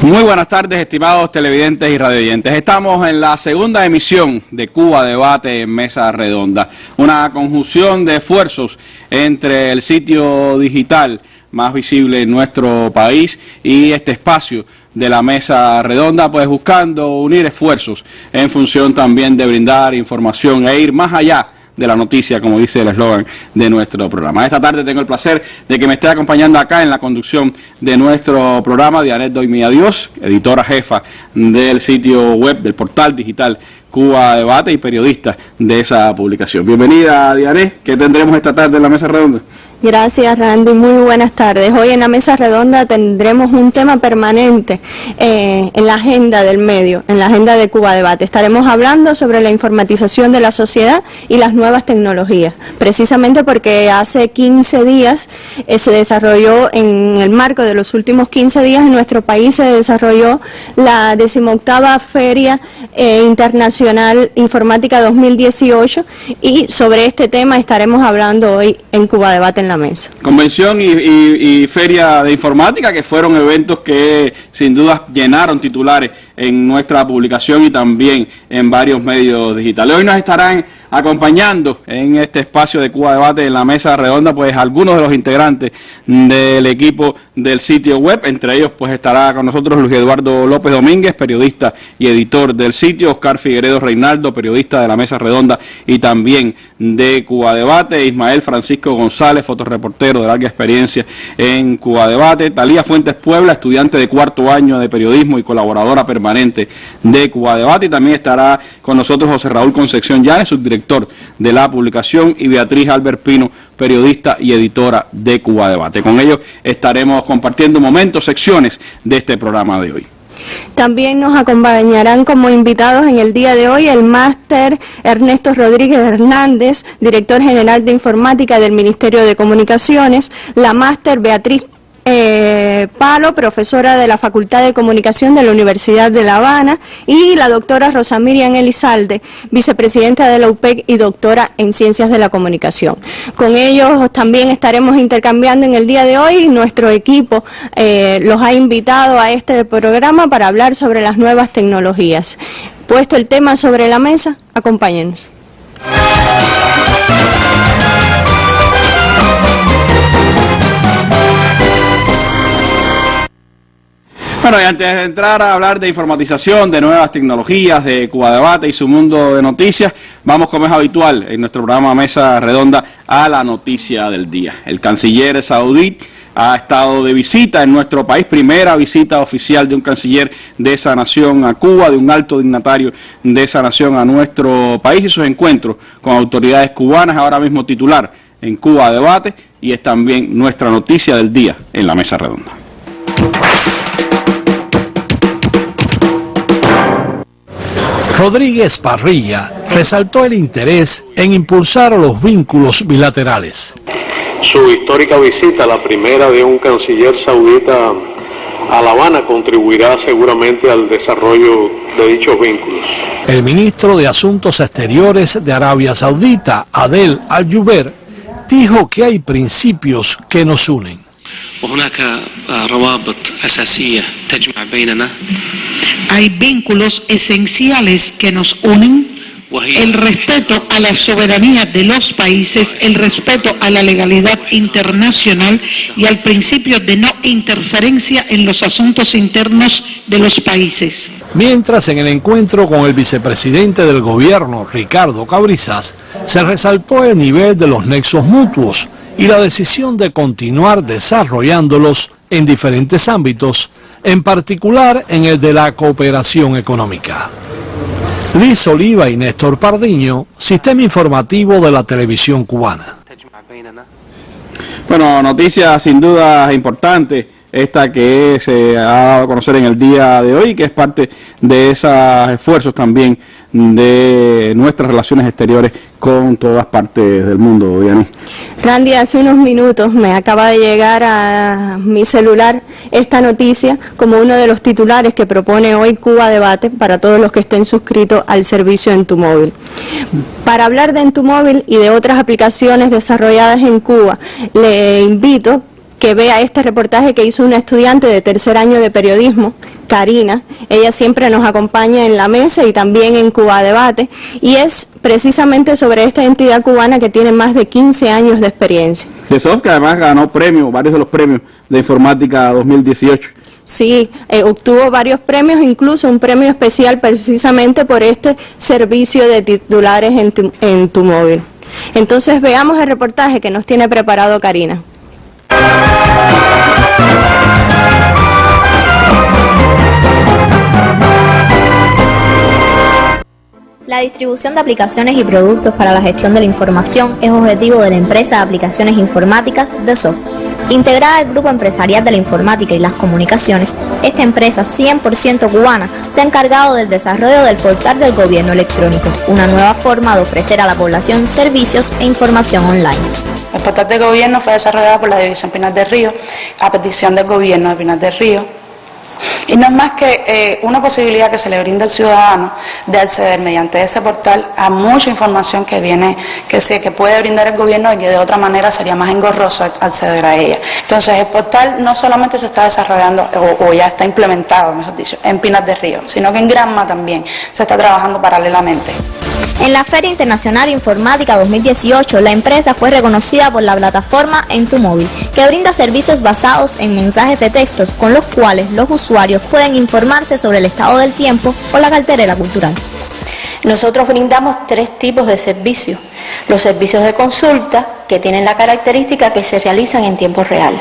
Muy buenas tardes, estimados televidentes y radioyentes. Estamos en la segunda emisión de Cuba Debate en Mesa Redonda, una conjunción de esfuerzos entre el sitio digital más visible en nuestro país y este espacio de la Mesa Redonda, pues buscando unir esfuerzos en función también de brindar información e ir más allá de la noticia, como dice el eslogan de nuestro programa. Esta tarde tengo el placer de que me esté acompañando acá en la conducción de nuestro programa Dianet Doy Mi Adiós, editora jefa del sitio web, del portal digital Cuba Debate y periodista de esa publicación. Bienvenida, Dianet. ¿Qué tendremos esta tarde en la Mesa Redonda? Gracias, Randy. Muy buenas tardes. Hoy en la Mesa Redonda tendremos un tema permanente en la agenda del medio, en la agenda de Cuba Debate. Estaremos hablando sobre la informatización de la sociedad y las nuevas tecnologías, precisamente porque hace 15 días se desarrolló, en el marco de los últimos 15 días en nuestro país, se desarrolló la 18ª Feria Internacional Informática 2018 y sobre este tema estaremos hablando hoy en Cuba Debate en la mesa. Convención y Feria de Informática, que fueron eventos que sin duda llenaron titulares en nuestra publicación y también en varios medios digitales. Hoy nos estarán acompañando en este espacio de Cuba Debate en la Mesa Redonda, pues algunos de los integrantes del equipo del sitio web. Entre ellos pues estará con nosotros Luis Eduardo López Domínguez, periodista y editor del sitio; Oscar Figueredo Reinaldo, periodista de la Mesa Redonda y también de Cuba Debate; Ismael Francisco González, fotoreportero de larga experiencia en Cuba Debate; Talía Fuentes Puebla, estudiante de 4º año de periodismo y colaboradora permanente de Cuba Debate; y también estará con nosotros José Raúl Concepción Llanes, subdirector de la publicación, y Beatriz Albert Pino, periodista y editora de Cuba Debate. Con ellos estaremos compartiendo momentos, secciones de este programa de hoy. También nos acompañarán como invitados en el día de hoy el máster Ernesto Rodríguez Hernández, director general de informática del Ministerio de Comunicaciones; la máster Beatriz Palo, profesora de la Facultad de Comunicación de la Universidad de La Habana; y la doctora Rosa Miriam Elizalde, vicepresidenta de la UPEC y doctora en Ciencias de la Comunicación. Con ellos también estaremos intercambiando en el día de hoy. Nuestro equipo los ha invitado a este programa para hablar sobre las nuevas tecnologías. Puesto el tema sobre la mesa, acompáñenos. Bueno, y antes de entrar a hablar de informatización, de nuevas tecnologías, de Cuba Debate y su mundo de noticias, vamos, como es habitual en nuestro programa Mesa Redonda, a la noticia del día. El canciller saudí ha estado de visita en nuestro país, primera visita oficial de un canciller de esa nación a Cuba, de un alto dignatario de esa nación a nuestro país, y sus encuentros con autoridades cubanas, ahora mismo titular en Cuba Debate, y es también nuestra noticia del día en la Mesa Redonda. Rodríguez Parrilla resaltó el interés en impulsar los vínculos bilaterales. Su histórica visita, la primera de un canciller saudita a La Habana, contribuirá seguramente al desarrollo de dichos vínculos. El ministro de Asuntos Exteriores de Arabia Saudita, Adel Al-Jubeir, dijo que hay principios que nos unen. Hay vínculos esenciales que nos unen: el respeto a la soberanía de los países, el respeto a la legalidad internacional y al principio de no interferencia en los asuntos internos de los países. Mientras, en el encuentro con el vicepresidente del gobierno, Ricardo Cabrizas, se resaltó el nivel de los nexos mutuos y la decisión de continuar desarrollándolos en diferentes ámbitos, en particular en el de la cooperación económica. Liz Oliva y Néstor Pardiño, Sistema Informativo de la Televisión Cubana. Bueno, noticia sin duda importante, esta que se ha dado a conocer en el día de hoy, que es parte de esos esfuerzos también de nuestras relaciones exteriores con todas partes del mundo, Diana. Randy, hace unos minutos me acaba de llegar a mi celular esta noticia como uno de los titulares que propone hoy Cuba Debate para todos los que estén suscritos al servicio En Tu Móvil. Para hablar de En Tu Móvil y de otras aplicaciones desarrolladas en Cuba, le invito que vea este reportaje que hizo una estudiante de tercer año de periodismo, Karina. Ella siempre nos acompaña en la mesa y también en Cuba Debate, y es precisamente sobre esta entidad cubana que tiene más de 15 años de experiencia. DESOF, que además ganó premios, varios de los premios de informática 2018. Sí, obtuvo varios premios, incluso un premio especial precisamente por este servicio de titulares en tu móvil. Entonces veamos el reportaje que nos tiene preparado Karina. La distribución de aplicaciones y productos para la gestión de la información es objetivo de la empresa de aplicaciones informáticas DESOF. Integrada al Grupo Empresarial de la Informática y las Comunicaciones, esta empresa 100% cubana se ha encargado del desarrollo del portal del gobierno electrónico, una nueva forma de ofrecer a la población servicios e información online. El portal de gobierno fue desarrollado por la División Pinar del Río a petición del gobierno de Pinar del Río. Y no es más que una posibilidad que se le brinda al ciudadano de acceder mediante ese portal a mucha información que puede brindar el gobierno y que de otra manera sería más engorroso acceder a ella. Entonces el portal no solamente se está desarrollando o ya está implementado, mejor dicho, en Pinar del Río, sino que en Granma también se está trabajando paralelamente. En la Feria Internacional Informática 2018, la empresa fue reconocida por la plataforma En Tu Móvil, que brinda servicios basados en mensajes de textos con los cuales los usuarios pueden informarse sobre el estado del tiempo o la cartelera cultural. Nosotros brindamos 3 tipos de servicios. Los servicios de consulta, que tienen la característica que se realizan en tiempo real.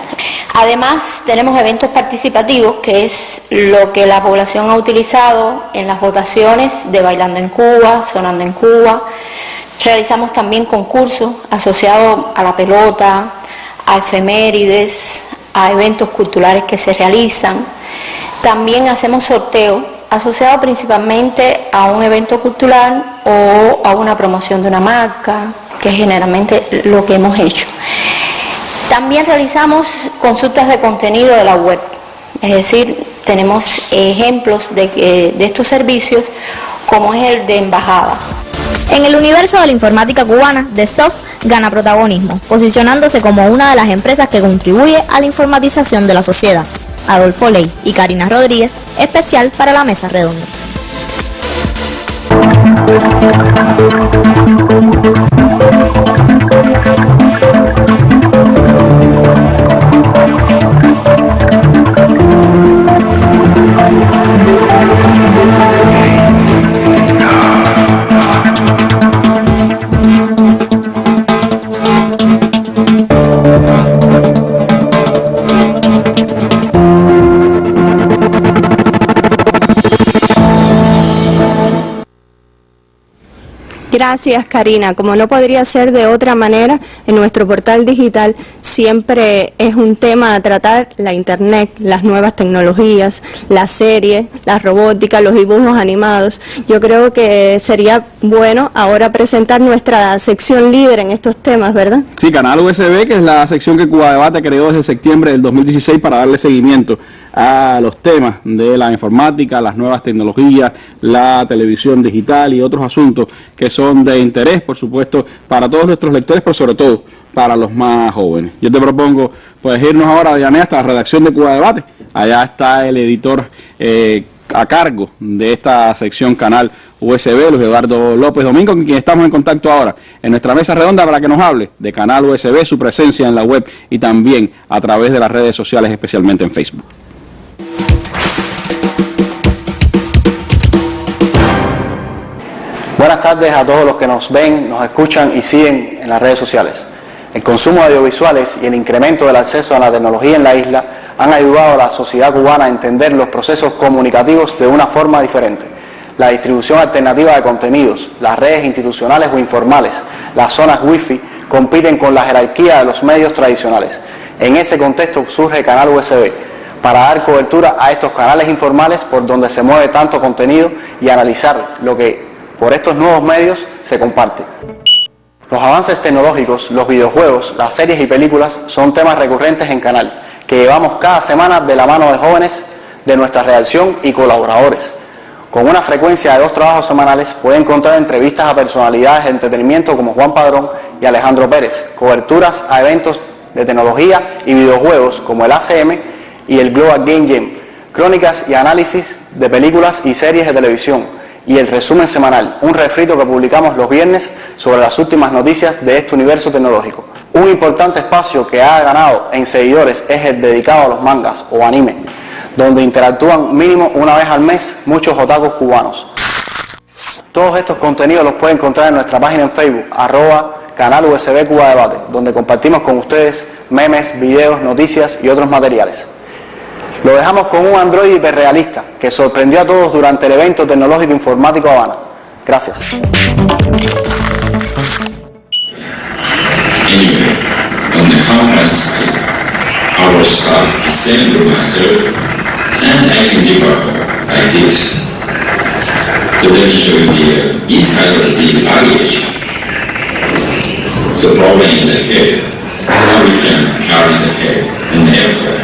Además, tenemos eventos participativos, que es lo que la población ha utilizado en las votaciones de Bailando en Cuba, Sonando en Cuba. Realizamos también concursos asociados a la pelota, a efemérides, a eventos culturales que se realizan. También hacemos sorteos asociados principalmente a un evento cultural o a una promoción de una marca, que es generalmente lo que hemos hecho. También realizamos consultas de contenido de la web, es decir, tenemos ejemplos de estos servicios, como es el de embajada. En el universo de la informática cubana, DESOF gana protagonismo, posicionándose como una de las empresas que contribuye a la informatización de la sociedad. Adolfo Ley y Karina Rodríguez, especial para la Mesa Redonda. Gracias, Karina. Como no podría ser de otra manera, en nuestro portal digital siempre es un tema a tratar: la internet, las nuevas tecnologías, las series, la robótica, los dibujos animados. Yo creo que sería bueno ahora presentar nuestra sección líder en estos temas, ¿verdad? Sí, Canal USB, que es la sección que Cuba Debate creó desde septiembre del 2016 para darle seguimiento a los temas de la informática, las nuevas tecnologías, la televisión digital y otros asuntos que son de interés, por supuesto, para todos nuestros lectores, pero sobre todo para los más jóvenes. Yo te propongo pues irnos ahora, Diane, hasta la redacción de Cuba Debate. Allá está el editor a cargo de esta sección Canal USB, Luis Eduardo López Domingo, con quien estamos en contacto ahora en nuestra mesa redonda para que nos hable de Canal USB, su presencia en la web y también a través de las redes sociales, especialmente en Facebook. Buenas tardes a todos los que nos ven, nos escuchan y siguen en las redes sociales. El consumo de audiovisuales y el incremento del acceso a la tecnología en la isla han ayudado a la sociedad cubana a entender los procesos comunicativos de una forma diferente. La distribución alternativa de contenidos, las redes institucionales o informales, las zonas wifi compiten con la jerarquía de los medios tradicionales. En ese contexto surge Canal USB, para dar cobertura a estos canales informales por donde se mueve tanto contenido y analizar lo que por estos nuevos medios se comparte. Los avances tecnológicos, los videojuegos, las series y películas son temas recurrentes en Canal, que llevamos cada semana de la mano de jóvenes de nuestra redacción y colaboradores. Con una frecuencia de 2 trabajos semanales puede encontrar entrevistas a personalidades de entretenimiento como Juan Padrón y Alejandro Pérez, coberturas a eventos de tecnología y videojuegos como el ACM y el Global Game Jam, crónicas y análisis de películas y series de televisión y el resumen semanal, un refrito que publicamos los viernes sobre las últimas noticias de este universo tecnológico. Un importante espacio que ha ganado en seguidores es el dedicado a los mangas o anime, donde interactúan mínimo una vez al mes muchos otakus cubanos. Todos estos contenidos los pueden encontrar en nuestra página en Facebook, @canal USB Cuba Debate, donde compartimos con ustedes memes, videos, noticias y otros materiales. Lo dejamos con un androide hiperrealista que sorprendió a todos durante el evento tecnológico informático Habana. Gracias. Anyway, on the conference, I was saying to myself, and I can give up ideas. So let me show you the inside of the luggage. The problem is the head. How we can carry the head in the airplane.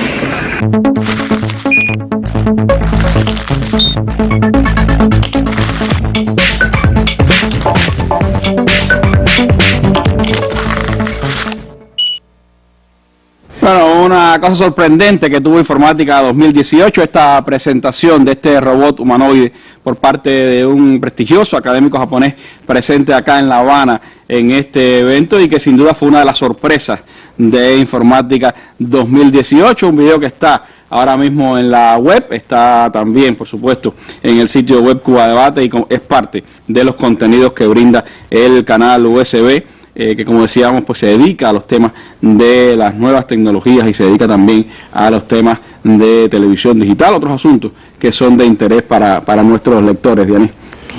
Bueno, una cosa sorprendente que tuvo Informática 2018, esta presentación de este robot humanoide por parte de un prestigioso académico japonés presente acá en La Habana en este evento y que sin duda fue una de las sorpresas de Informática 2018, un video que está ahora mismo en la web, está también, por supuesto, en el sitio web Cuba Debate y es parte de los contenidos que brinda el canal USB. Que como decíamos pues se dedica a los temas de las nuevas tecnologías y se dedica también a los temas de televisión digital, otros asuntos que son de interés para nuestros lectores. Diane.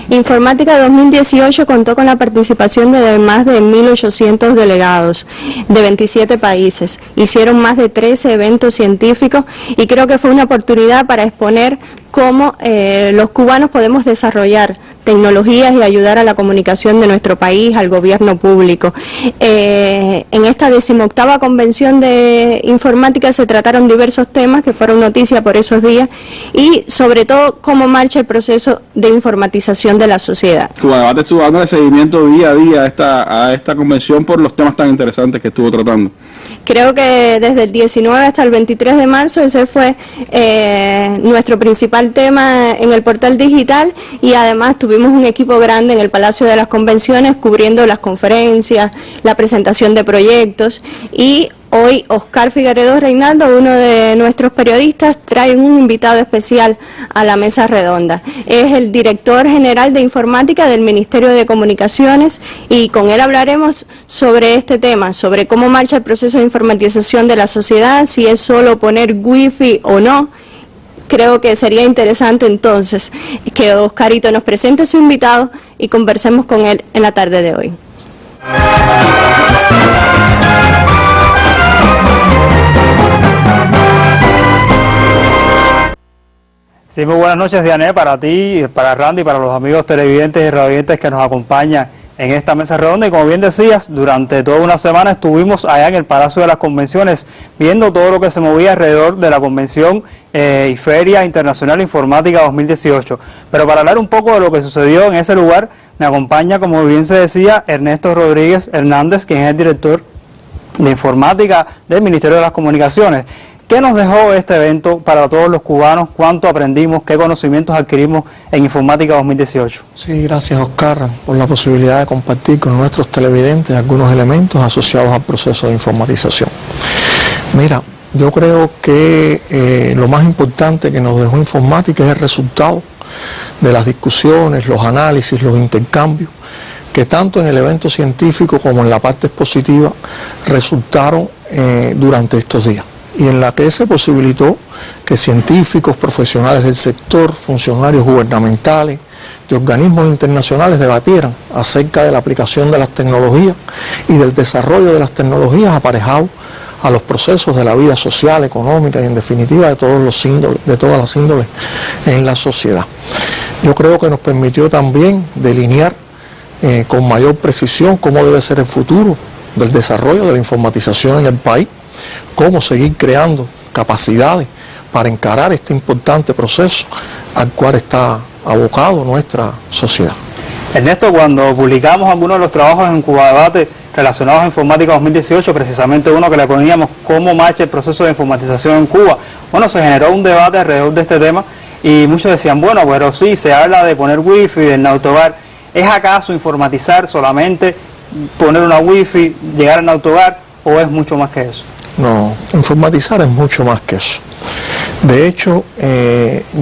Informática 2018 contó con la participación de más de 1.800 delegados de 27 países. Hicieron más de 13 eventos científicos y creo que fue una oportunidad para exponer cómo los cubanos podemos desarrollar tecnologías y ayudar a la comunicación de nuestro país, al gobierno público. En esta 18ª convención de informática se trataron diversos temas que fueron noticia por esos días y sobre todo cómo marcha el proceso de informatización de la sociedad. Cuba Debate estuvo dando seguimiento día a día a esta convención por los temas tan interesantes que estuvo tratando. Creo que desde el 19 hasta el 23 de marzo ese fue nuestro principal tema en el portal digital y además tuvimos un equipo grande en el Palacio de las Convenciones cubriendo las conferencias, la presentación de proyectos y hoy Oscar Figueredo Reinaldo, uno de nuestros periodistas, trae un invitado especial a la mesa redonda. Es el director general de informática del Ministerio de Comunicaciones y con él hablaremos sobre este tema, sobre cómo marcha el proceso de informatización de la sociedad, si es solo poner wifi o no. Creo que sería interesante entonces que Oscarito nos presente a su invitado y conversemos con él en la tarde de hoy. Sí, muy buenas noches, Diane, para ti, para Randy, para los amigos televidentes y radiovidentes que nos acompañan en esta mesa redonda. Y como bien decías, durante toda una semana estuvimos allá en el Palacio de las Convenciones viendo todo lo que se movía alrededor de la Convención y Feria Internacional Informática 2018. Pero para hablar un poco de lo que sucedió en ese lugar, me acompaña, como bien se decía, Ernesto Rodríguez Hernández, quien es el director de Informática del Ministerio de las Comunicaciones. ¿Qué nos dejó este evento para todos los cubanos? ¿Cuánto aprendimos? ¿Qué conocimientos adquirimos en Informática 2018? Sí, gracias Oscar por la posibilidad de compartir con nuestros televidentes algunos elementos asociados al proceso de informatización. Mira, yo creo que lo más importante que nos dejó Informática es el resultado de las discusiones, los análisis, los intercambios, que tanto en el evento científico como en la parte expositiva resultaron durante estos días, y en la que se posibilitó que científicos, profesionales del sector, funcionarios gubernamentales, de organismos internacionales debatieran acerca de la aplicación de las tecnologías y del desarrollo de las tecnologías aparejado a los procesos de la vida social, económica y en definitiva de todas las índoles en la sociedad. Yo creo que nos permitió también delinear con mayor precisión cómo debe ser el futuro del desarrollo de la informatización en el país, cómo seguir creando capacidades para encarar este importante proceso al cual está abocado nuestra sociedad. Ernesto, cuando publicamos algunos de los trabajos en Cuba Debate, relacionados a Informática 2018, precisamente uno que le poníamos cómo marcha el proceso de informatización en Cuba. Bueno, se generó un debate alrededor de este tema y muchos decían, bueno, pero sí, se habla de poner wifi, del autohogar. ¿Es acaso informatizar solamente poner una wifi, llegar al autohogar, o es mucho más que eso? No, informatizar es mucho más que eso. De hecho,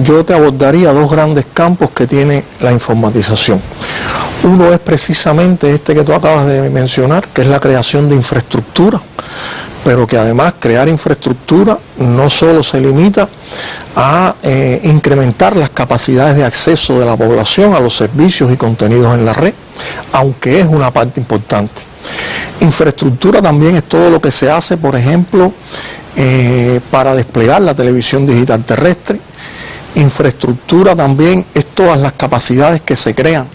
yo te abordaría dos grandes campos que tiene la informatización. Uno es precisamente este que tú acabas de mencionar, que es la creación de infraestructura, pero que además crear infraestructura no solo se limita a incrementar las capacidades de acceso de la población a los servicios y contenidos en la red, aunque es una parte importante. Infraestructura también es todo lo que se hace, por ejemplo, para desplegar la televisión digital terrestre. Infraestructura también es todas las capacidades que se crean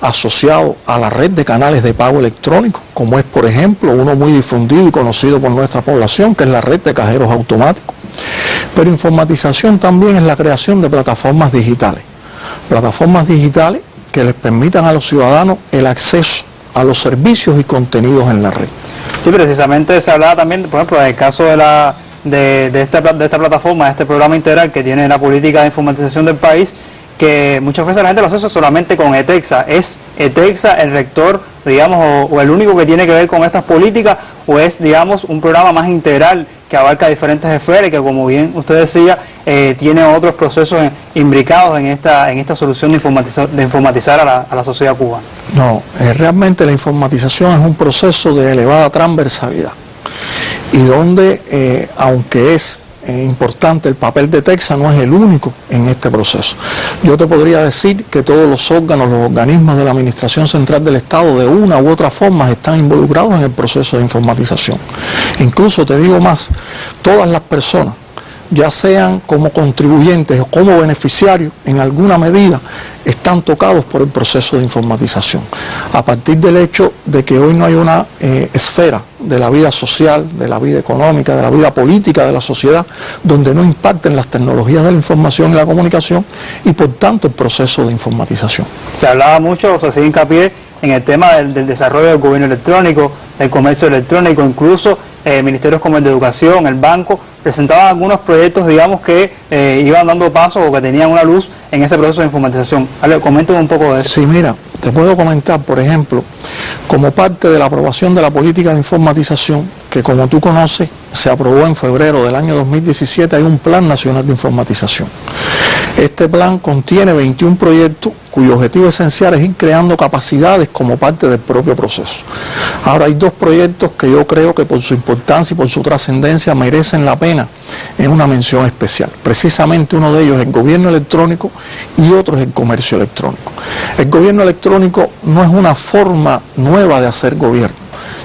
asociado a la red de canales de pago electrónico, como es, por ejemplo, uno muy difundido y conocido por nuestra población, que es la red de cajeros automáticos. Pero informatización también es la creación de plataformas digitales que les permitan a los ciudadanos el acceso a los servicios y contenidos en la red. Sí, precisamente se hablaba también, por ejemplo, en el caso de esta plataforma, de este programa integral que tiene la política de informatización del país, que muchas veces la gente lo asocia solamente con ETEXA. ¿Es ETEXA el rector, digamos, o el único que tiene que ver con estas políticas, o es, digamos, un programa más integral que abarca diferentes esferas y que, como bien usted decía, tiene otros procesos imbricados en esta solución de informatizar a la sociedad cubana? No, realmente la informatización es un proceso de elevada transversalidad y donde, aunque es importante el papel de ETEXA, no es el único en este proceso. Yo te podría decir que todos los órganos, los organismos de la Administración Central del Estado, de una u otra forma, están involucrados en el proceso de informatización. Incluso te digo más, todas las personas, ya sean como contribuyentes o como beneficiarios, en alguna medida están tocados por el proceso de informatización. A partir del hecho de que hoy no hay una esfera de la vida social, de la vida económica, de la vida política de la sociedad, donde no impacten las tecnologías de la información y la comunicación, y por tanto el proceso de informatización. Se hablaba mucho, se hacía hincapié en el tema del desarrollo del gobierno electrónico, del comercio electrónico, incluso ministerios como el de Educación, el Banco, presentaban algunos proyectos, digamos, que iban dando pasos o que tenían una luz en ese proceso de informatización. Coméntame un poco de eso. Sí, mira, te puedo comentar, por ejemplo, como parte de la aprobación de la política de informatización, que como tú conoces, se aprobó en febrero del año 2017, hay un Plan Nacional de Informatización. Este plan contiene 21 proyectos cuyo objetivo esencial es ir creando capacidades como parte del propio proceso. Ahora hay dos proyectos que yo creo que por su importancia y por su trascendencia merecen la pena en una mención especial. Precisamente uno de ellos es el gobierno electrónico y otro es el comercio electrónico. El gobierno electrónico no es una forma nueva de hacer gobierno,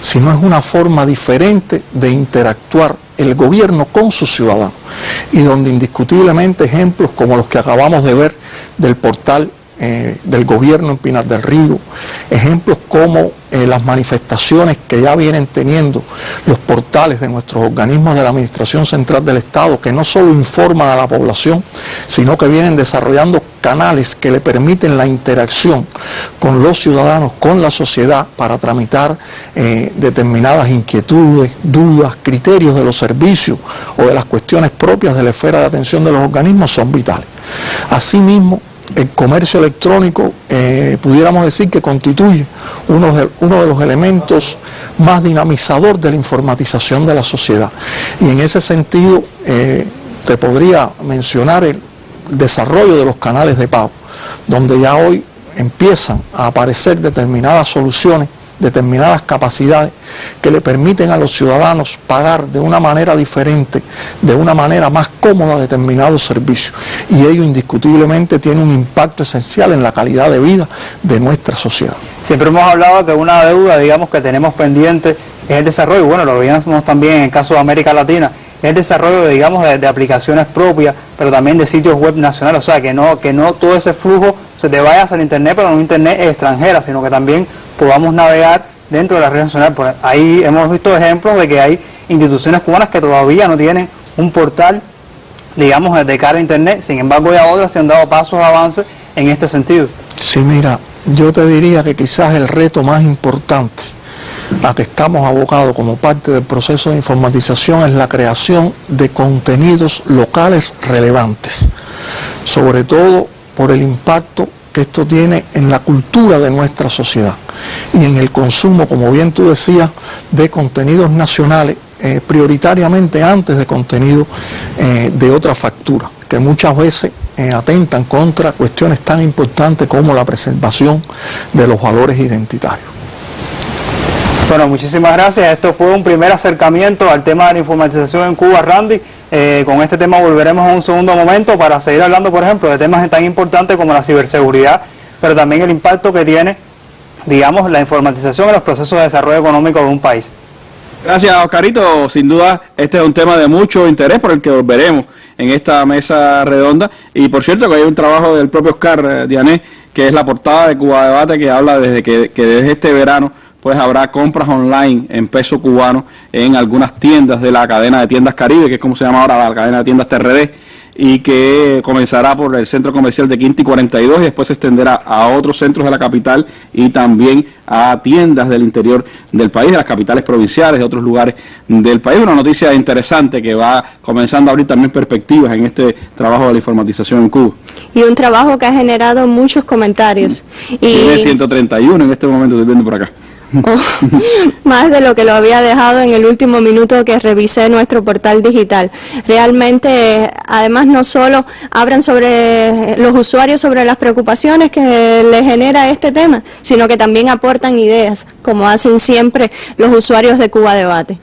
sino es una forma diferente de interactuar el gobierno con sus ciudadanos, y donde indiscutiblemente ejemplos como los que acabamos de ver del portal del gobierno en Pinar del Río, ejemplos como las manifestaciones que ya vienen teniendo los portales de nuestros organismos de la Administración Central del Estado, que no solo informan a la población, sino que vienen desarrollando canales que le permiten la interacción con los ciudadanos, con la sociedad, para tramitar determinadas inquietudes, dudas, criterios de los servicios o de las cuestiones propias de la esfera de atención de los organismos, son vitales. Asimismo, el comercio electrónico pudiéramos decir que constituye uno de los elementos más dinamizador de la informatización de la sociedad, y en ese sentido te podría mencionar el desarrollo de los canales de pago, donde ya hoy empiezan a aparecer determinadas soluciones, determinadas capacidades que le permiten a los ciudadanos pagar de una manera diferente, de una manera más cómoda determinados servicios, y ello indiscutiblemente tiene un impacto esencial en la calidad de vida de nuestra sociedad. Siempre hemos hablado de una deuda, digamos, que tenemos pendiente, es el desarrollo, y bueno, lo veíamos también en el caso de América Latina, es el desarrollo, digamos, de aplicaciones propias, pero también de sitios web nacionales, o sea, que no todo ese flujo se te vaya hacia el internet, pero no internet extranjera, sino que también podamos navegar dentro de la red nacional. Pues ahí hemos visto ejemplos de que hay instituciones cubanas que todavía no tienen un portal, digamos, de cara a internet, sin embargo ya otras se han dado pasos de avance en este sentido. Sí, mira, yo te diría que quizás el reto más importante a que estamos abocados como parte del proceso de informatización es la creación de contenidos locales relevantes, sobre todo por el impacto que esto tiene en la cultura de nuestra sociedad y en el consumo, como bien tú decías, de contenidos nacionales, prioritariamente antes de contenido de otra factura, que muchas veces atentan contra cuestiones tan importantes como la preservación de los valores identitarios. Bueno, muchísimas gracias. Esto fue un primer acercamiento al tema de la informatización en Cuba, Randy. Con este tema volveremos en un segundo momento para seguir hablando, por ejemplo, de temas tan importantes como la ciberseguridad, pero también el impacto que tiene, digamos, la informatización en los procesos de desarrollo económico de un país. Gracias, Oscarito. Sin duda, este es un tema de mucho interés por el que volveremos en esta mesa redonda. Y por cierto, que hay un trabajo del propio Oscar Diané, que es la portada de Cuba Debate, que habla desde que desde este verano pues habrá compras online en peso cubano en algunas tiendas de la cadena de tiendas Caribe, que es como se llama ahora la cadena de tiendas TRD, y que comenzará por el centro comercial de Quinta y 42 y después se extenderá a otros centros de la capital y también a tiendas del interior del país, de las capitales provinciales, de otros lugares del país. Una noticia interesante que va comenzando a abrir también perspectivas en este trabajo de la informatización en Cuba. Y un trabajo que ha generado muchos comentarios. Tiene 131 en este momento, estoy viendo por acá. Más de lo que lo había dejado en el último minuto que revisé nuestro portal digital. Realmente, además, no solo hablan sobre los usuarios, sobre las preocupaciones que les genera este tema, sino que también aportan ideas, como hacen siempre los usuarios de Cuba Debate.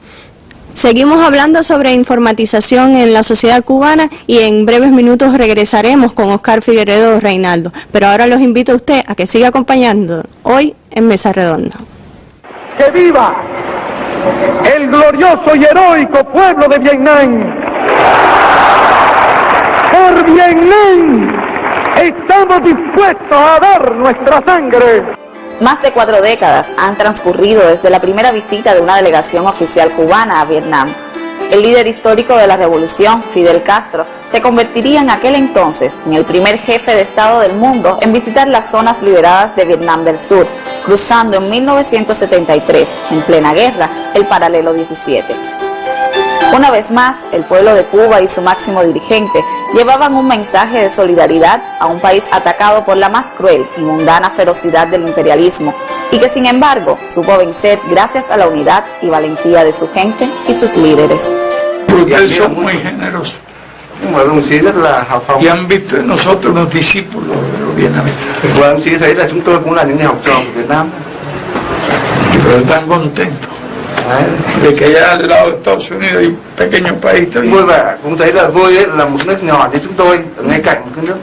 Seguimos hablando sobre informatización en la sociedad cubana y en breves minutos regresaremos con Oscar Figueredo Reinaldo. Pero ahora los invito a usted a que siga acompañando hoy en Mesa Redonda. ¡Que viva el glorioso y heroico pueblo de Vietnam! ¡Por Vietnam estamos dispuestos a dar nuestra sangre! Más de 4 décadas han transcurrido desde la primera visita de una delegación oficial cubana a Vietnam. El líder histórico de la revolución, Fidel Castro, se convertiría en aquel entonces en el primer jefe de Estado del mundo en visitar las zonas liberadas de Vietnam del Sur, cruzando en 1973, en plena guerra, el paralelo 17. Una vez más, el pueblo de Cuba y su máximo dirigente llevaban un mensaje de solidaridad a un país atacado por la más cruel y mundana ferocidad del imperialismo, y que sin embargo supo vencer gracias a la unidad y valentía de su gente y sus líderes. Ustedes son muy generosos y han visto en nosotros los discípulos de los vietnamitas. Pero están contentos de que allá al lado de Estados Unidos hay un pequeño país también.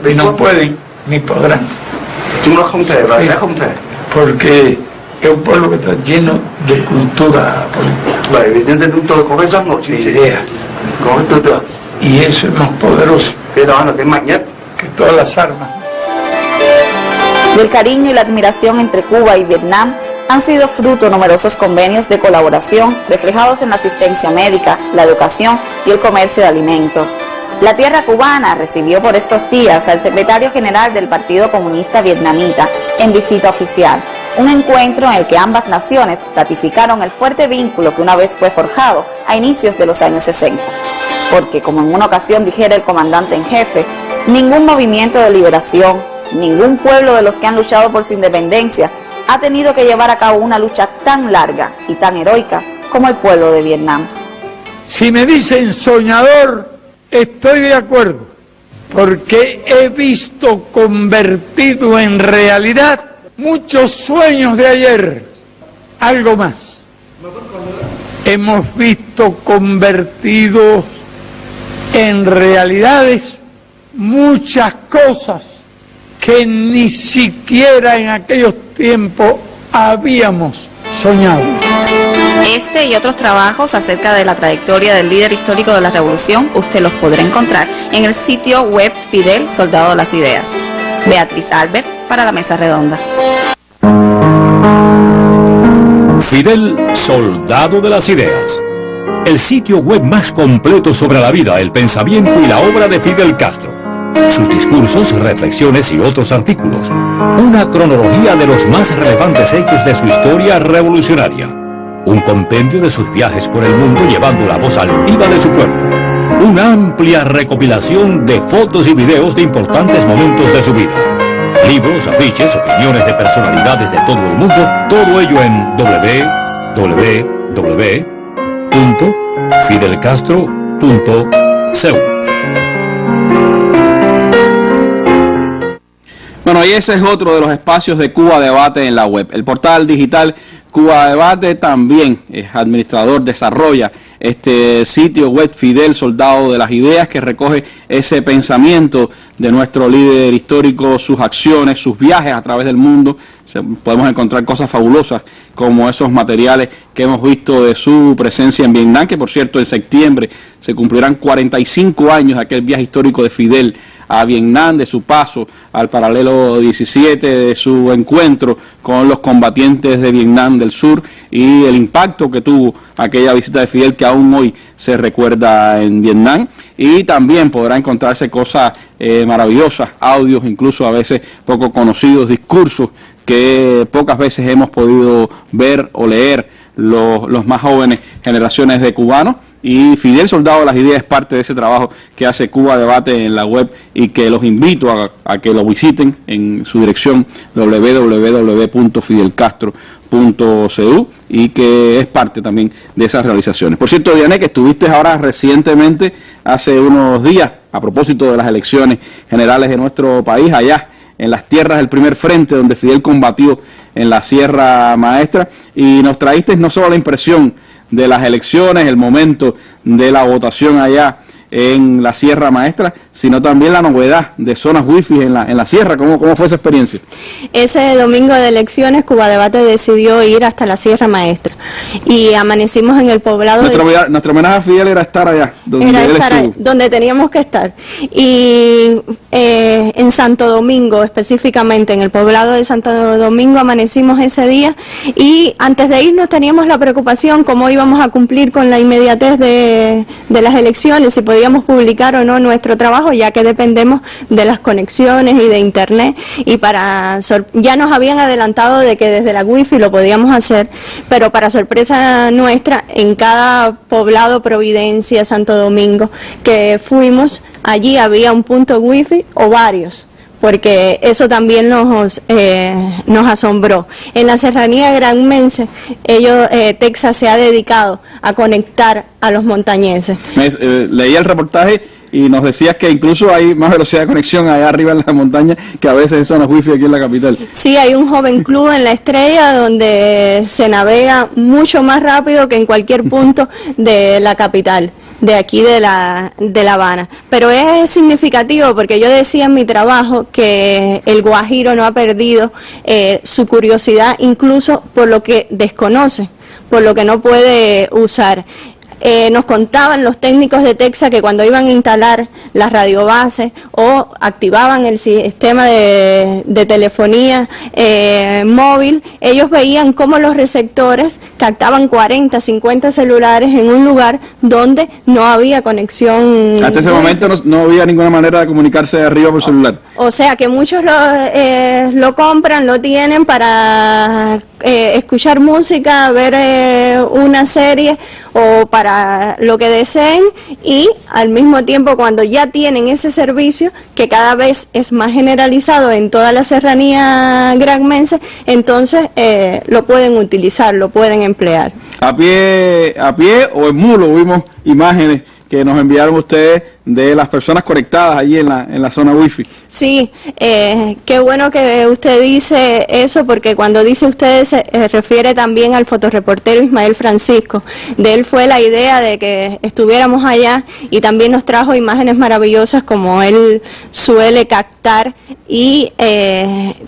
Y no pueden ni podrán, porque es un pueblo que está lleno de cultura política, de ideas, y eso es más poderoso que todas las armas. Del cariño y la admiración entre Cuba y Vietnam han sido fruto de numerosos convenios de colaboración reflejados en la asistencia médica, la educación y el comercio de alimentos. La tierra cubana recibió por estos días al secretario general del Partido Comunista Vietnamita en visita oficial, un encuentro en el que ambas naciones ratificaron el fuerte vínculo que una vez fue forjado a inicios de los años 60. Porque, como en una ocasión dijera el comandante en jefe, ningún movimiento de liberación, ningún pueblo de los que han luchado por su independencia ha tenido que llevar a cabo una lucha tan larga y tan heroica como el pueblo de Vietnam. Si me dicen soñador, estoy de acuerdo, porque he visto convertido en realidad muchos sueños de ayer, algo más. Hemos visto convertidos en realidades muchas cosas que ni siquiera en aquellos tiempos habíamos soñado. Este y otros trabajos acerca de la trayectoria del líder histórico de la revolución usted los podrá encontrar en el sitio web Fidel, Soldado de las Ideas. Beatriz Albert para la Mesa Redonda. Fidel, Soldado de las Ideas. El sitio web más completo sobre la vida, el pensamiento y la obra de Fidel Castro. Sus discursos, reflexiones y otros artículos. Una cronología de los más relevantes hechos de su historia revolucionaria. un compendio de sus viajes por el mundo llevando la voz altiva de su pueblo, una amplia recopilación de fotos y videos de importantes momentos de su vida, libros, afiches, opiniones de personalidades de todo el mundo, todo ello en www.fidelcastro.cu. Bueno, y ese es otro de los espacios de Cuba Debate en la web. El portal digital Cuba Debate también es administrador, desarrolla este sitio web Fidel, Soldado de las Ideas, que recoge ese pensamiento de nuestro líder histórico, sus acciones, sus viajes a través del mundo. Podemos encontrar cosas fabulosas como esos materiales que hemos visto de su presencia en Vietnam, que por cierto en septiembre se cumplirán 45 años de aquel viaje histórico de Fidel a Vietnam, de su paso al paralelo 17, de su encuentro con los combatientes de Vietnam del Sur y el impacto que tuvo aquella visita de Fidel, que aún hoy se recuerda en Vietnam. Y también podrá encontrarse cosas maravillosas, audios incluso a veces poco conocidos, discursos que pocas veces hemos podido ver o leer los más jóvenes generaciones de cubanos. Y Fidel, Soldado de las Ideas, es parte de ese trabajo que hace Cuba Debate en la web y que los invito a que lo visiten en su dirección www.fidelcastro.cu y que es parte también de esas realizaciones. Por cierto, Diane, que estuviste ahora recientemente, hace unos días, a propósito de las elecciones generales de nuestro país, allá en las tierras del Primer Frente, donde Fidel combatió en la Sierra Maestra, y nos traíste no solo la impresión de las elecciones, el momento de la votación allá en la Sierra Maestra, sino también la novedad de zonas wifi en la Sierra. ¿Cómo fue esa experiencia? Ese domingo de elecciones, Cuba Debate decidió ir hasta la Sierra Maestra y amanecimos en el poblado. Nuestro homenaje a Fidel era estar allá, donde teníamos que estar. Y en Santo Domingo, específicamente en el poblado de Santo Domingo, amanecimos ese día y antes de irnos teníamos la preocupación cómo íbamos a cumplir con la inmediatez de las elecciones, si podíamos publicar o no nuestro trabajo, ya que dependemos de las conexiones y de internet, y ya nos habían adelantado de que desde la wifi lo podíamos hacer, pero para sorpresa nuestra, en cada poblado, Providencia, Santo Domingo, que fuimos, allí había un punto wifi o varios, porque eso también nos asombró. En la serranía granmense, Texas se ha dedicado a conectar a los montañeses. Leí el reportaje y nos decías que incluso hay más velocidad de conexión allá arriba en la montaña que a veces en zonas wifi aquí en la capital. Sí, hay un joven club en La Estrella donde se navega mucho más rápido que en cualquier punto de la capital, de aquí de La Habana. Pero es significativo porque yo decía en mi trabajo que el guajiro no ha perdido su curiosidad incluso por lo que desconoce, por lo que no puede usar. Nos contaban los técnicos de Texas que cuando iban a instalar las radiobases o activaban el sistema de telefonía móvil, ellos veían cómo los receptores captaban 40, 50 celulares en un lugar donde no había conexión. Hasta ese momento no había ninguna manera de comunicarse de arriba por celular. O sea que muchos lo compran, lo tienen para escuchar música, ver una serie o para lo que deseen, y al mismo tiempo cuando ya tienen ese servicio que cada vez es más generalizado en toda la serranía granmense, entonces lo pueden utilizar, lo pueden emplear. A pie o en mulo vimos imágenes que nos enviaron ustedes de las personas conectadas allí en la zona wifi. Sí, qué bueno que usted dice eso, porque cuando dice usted se refiere también al fotoreportero Ismael Francisco. De él fue la idea de que estuviéramos allá y también nos trajo imágenes maravillosas como él suele captar, y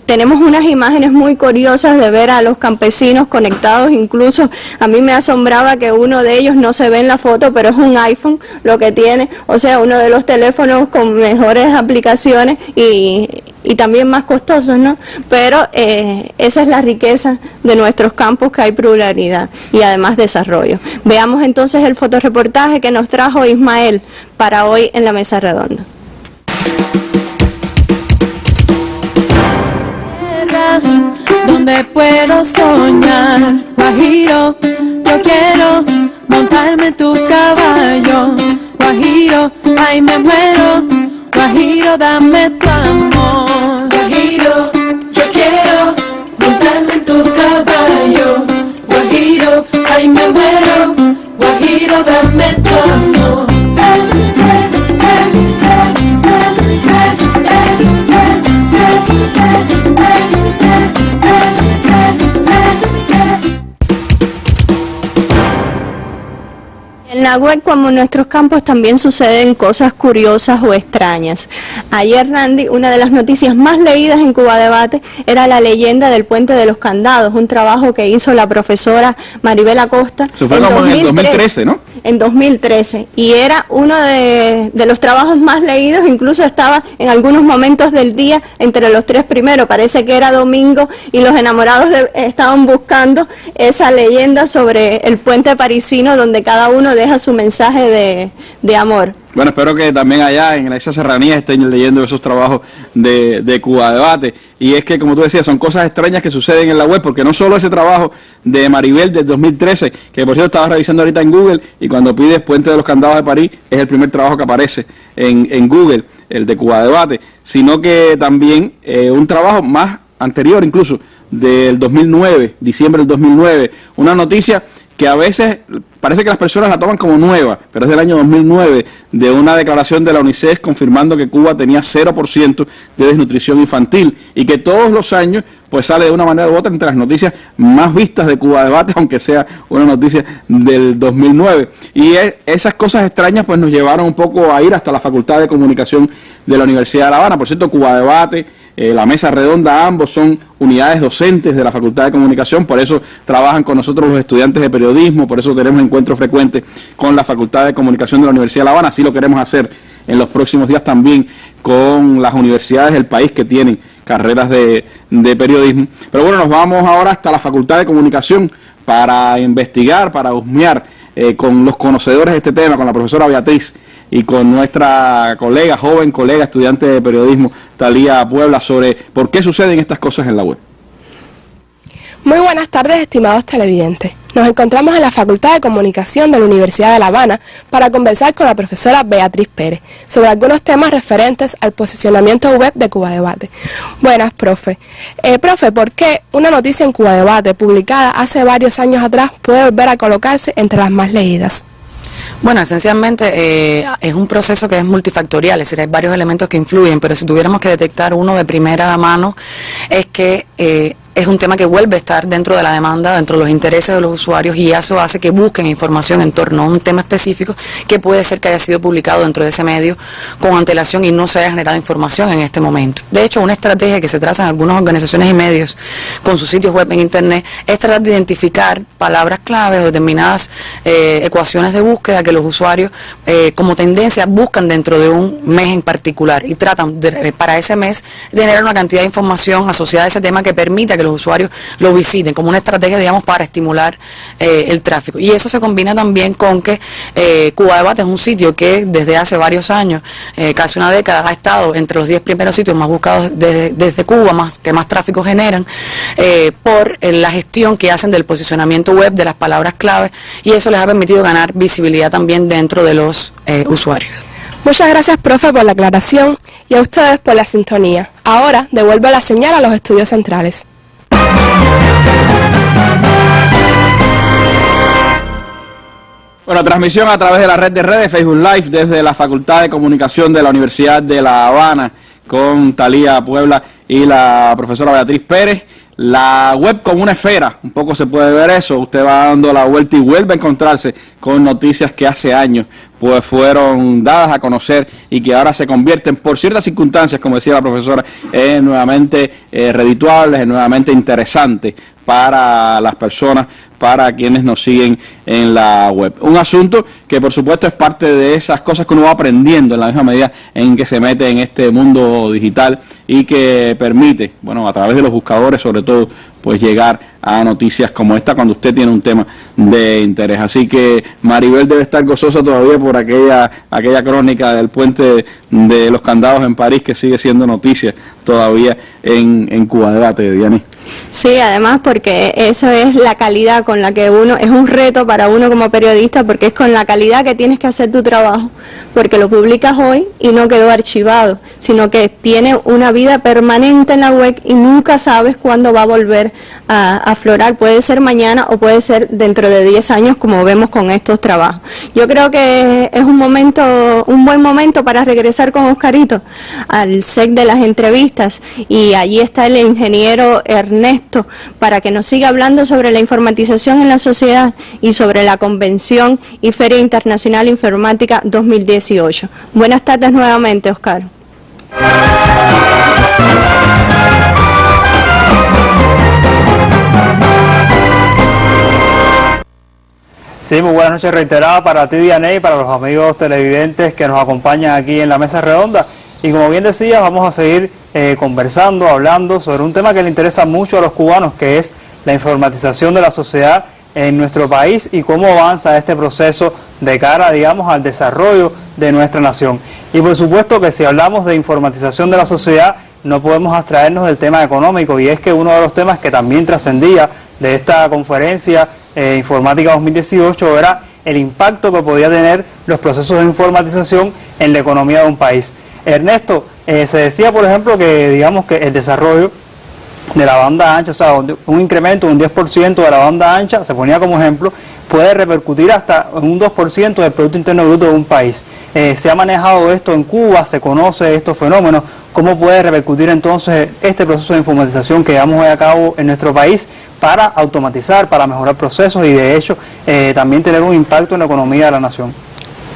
tenemos unas imágenes muy curiosas de ver a los campesinos conectados. Incluso a mí me asombraba que uno de ellos no se ve en la foto, pero es un iPhone lo que tiene, o sea, uno de los teléfonos con mejores aplicaciones y también más costosos, ¿no? Pero esa es la riqueza de nuestros campos, que hay pluralidad y además desarrollo. Veamos entonces el fotoreportaje que nos trajo Ismael para hoy en la Mesa Redonda. Donde puedo soñar, Guajiro, yo quiero montarme en tu caballo. Guajiro, ay me muero. Guajiro, dame tu amor. Guajiro, yo quiero montarme en tu caballo. Guajiro, ay me muero. Guajiro, dame tu amor. En la web, como en nuestros campos, también suceden cosas curiosas o extrañas. Ayer, Randy, una de las noticias más leídas en Cuba Debate era la leyenda del Puente de los Candados, un trabajo que hizo la profesora Maribel Acosta. Eso fue como en el 2013, ¿no? En 2013, y era uno de los trabajos más leídos, incluso estaba en algunos momentos del día entre los 3 primeros. Parece que era domingo y los enamorados estaban buscando esa leyenda sobre el puente parisino donde cada uno deja su mensaje de amor. Bueno, espero que también allá en esa serranía estén leyendo esos trabajos de Cuba Debate. Y es que, como tú decías, son cosas extrañas que suceden en la web, porque no solo ese trabajo de Maribel del 2013, que por cierto estaba revisando ahorita en Google, y cuando pides Puente de los Candados de París, es el primer trabajo que aparece en Google, el de Cuba Debate, sino que también un trabajo más anterior incluso, del 2009, diciembre del 2009, una noticia que a veces parece que las personas la toman como nueva, pero es del año 2009, de una declaración de la UNICEF confirmando que Cuba tenía 0% de desnutrición infantil y que todos los años pues sale de una manera u otra entre las noticias más vistas de Cuba Debate, aunque sea una noticia del 2009. Y esas cosas extrañas pues nos llevaron un poco a ir hasta la Facultad de Comunicación de la Universidad de La Habana. Por cierto, Cuba Debate, la mesa redonda, ambos son unidades docentes de la Facultad de Comunicación, por eso trabajan con nosotros los estudiantes de periodismo, por eso tenemos encuentros frecuentes con la Facultad de Comunicación de la Universidad de La Habana. Así lo queremos hacer en los próximos días también con las universidades del país que tienen carreras de periodismo. Pero bueno, nos vamos ahora hasta la Facultad de Comunicación para investigar, para husmear con los conocedores de este tema, con la profesora Beatriz y con nuestra colega, joven colega, estudiante de periodismo, Talía Puebla, sobre por qué suceden estas cosas en la web. Muy buenas tardes, estimados televidentes. Nos encontramos en la Facultad de Comunicación de la Universidad de La Habana para conversar con la profesora Beatriz Pérez sobre algunos temas referentes al posicionamiento web de Cuba Debate. Buenas, profe. Profe, ¿por qué una noticia en Cuba Debate publicada hace varios años atrás puede volver a colocarse entre las más leídas? Bueno, esencialmente es un proceso que es multifactorial, es decir, hay varios elementos que influyen, pero si tuviéramos que detectar uno de primera mano es que es un tema que vuelve a estar dentro de la demanda, dentro de los intereses de los usuarios, y eso hace que busquen información en torno a un tema específico que puede ser que haya sido publicado dentro de ese medio con antelación y no se haya generado información en este momento. De hecho, una estrategia que se traza en algunas organizaciones y medios con sus sitios web en Internet es tratar de identificar palabras claves o determinadas ecuaciones de búsqueda que los usuarios como tendencia buscan dentro de un mes en particular y tratan para ese mes de generar una cantidad de información asociada a ese tema que permita que los usuarios lo visiten como una estrategia, digamos, para estimular el tráfico. Y eso se combina también con que Cuba Debate es un sitio que desde hace varios años, casi una década, ha estado entre los 10 primeros sitios más buscados desde Cuba, que más tráfico generan, por la gestión que hacen del posicionamiento web, de las palabras clave, y eso les ha permitido ganar visibilidad también dentro de los usuarios. Muchas gracias, profe, por la aclaración y a ustedes por la sintonía. Ahora devuelvo la señal a los estudios centrales. Bueno, transmisión a través de la red de redes, Facebook Live, desde la Facultad de Comunicación de la Universidad de La Habana, con Talía Puebla y la profesora Beatriz Pérez. La web como una esfera, un poco se puede ver eso, usted va dando la vuelta y vuelve a encontrarse con noticias que hace años pues fueron dadas a conocer y que ahora se convierten por ciertas circunstancias, como decía la profesora, en nuevamente redituables, en nuevamente interesantes para las personas, para quienes nos siguen en la web. Un asunto que por supuesto es parte de esas cosas que uno va aprendiendo en la misma medida en que se mete en este mundo digital y que permite, bueno, a través de los buscadores sobre todo, pues llegar a noticias como esta cuando usted tiene un tema de interés. Así que Maribel debe estar gozosa todavía por aquella crónica del puente de los candados en París, que sigue siendo noticia todavía en Cuba Debate, Diana. Sí, además porque eso es la calidad con la que uno, es un reto para uno como periodista, porque es con la calidad que tienes que hacer tu trabajo, porque lo publicas hoy y no quedó archivado, sino que tiene una vida permanente en la web y nunca sabes cuándo va a volver a aflorar. Puede ser mañana o puede ser dentro de 10 años, como vemos con estos trabajos. Yo creo que es un buen momento para regresar con Oscarito al set de las entrevistas, y allí está el ingeniero Ernesto para que nos siga hablando sobre la informatización en la sociedad y sobre la Convención y Feria Internacional Informática 2018. Buenas tardes nuevamente, Oscar. Sí, muy buenas noches reiteradas para ti, Dianey, y para los amigos televidentes que nos acompañan aquí en la mesa redonda. Y como bien decías, vamos a seguir conversando, hablando sobre un tema que le interesa mucho a los cubanos, que es la informatización de la sociedad en nuestro país y cómo avanza este proceso de cara, digamos, al desarrollo de nuestra nación. Y por supuesto que si hablamos de informatización de la sociedad, no podemos abstraernos del tema económico, y es que uno de los temas que también trascendía de esta conferencia Informática 2018 era el impacto que podía tener los procesos de informatización en la economía de un país. Ernesto, se decía, por ejemplo, que digamos que el desarrollo de la banda ancha, o sea, un incremento de un 10% de la banda ancha, se ponía como ejemplo, puede repercutir hasta en un 2% del Producto Interno Bruto de un país. ¿Se ha manejado esto en Cuba? ¿Se conoce estos fenómenos? ¿Cómo puede repercutir entonces este proceso de informatización que llevamos hoy a cabo en nuestro país para automatizar, para mejorar procesos y de hecho también tener un impacto en la economía de la nación?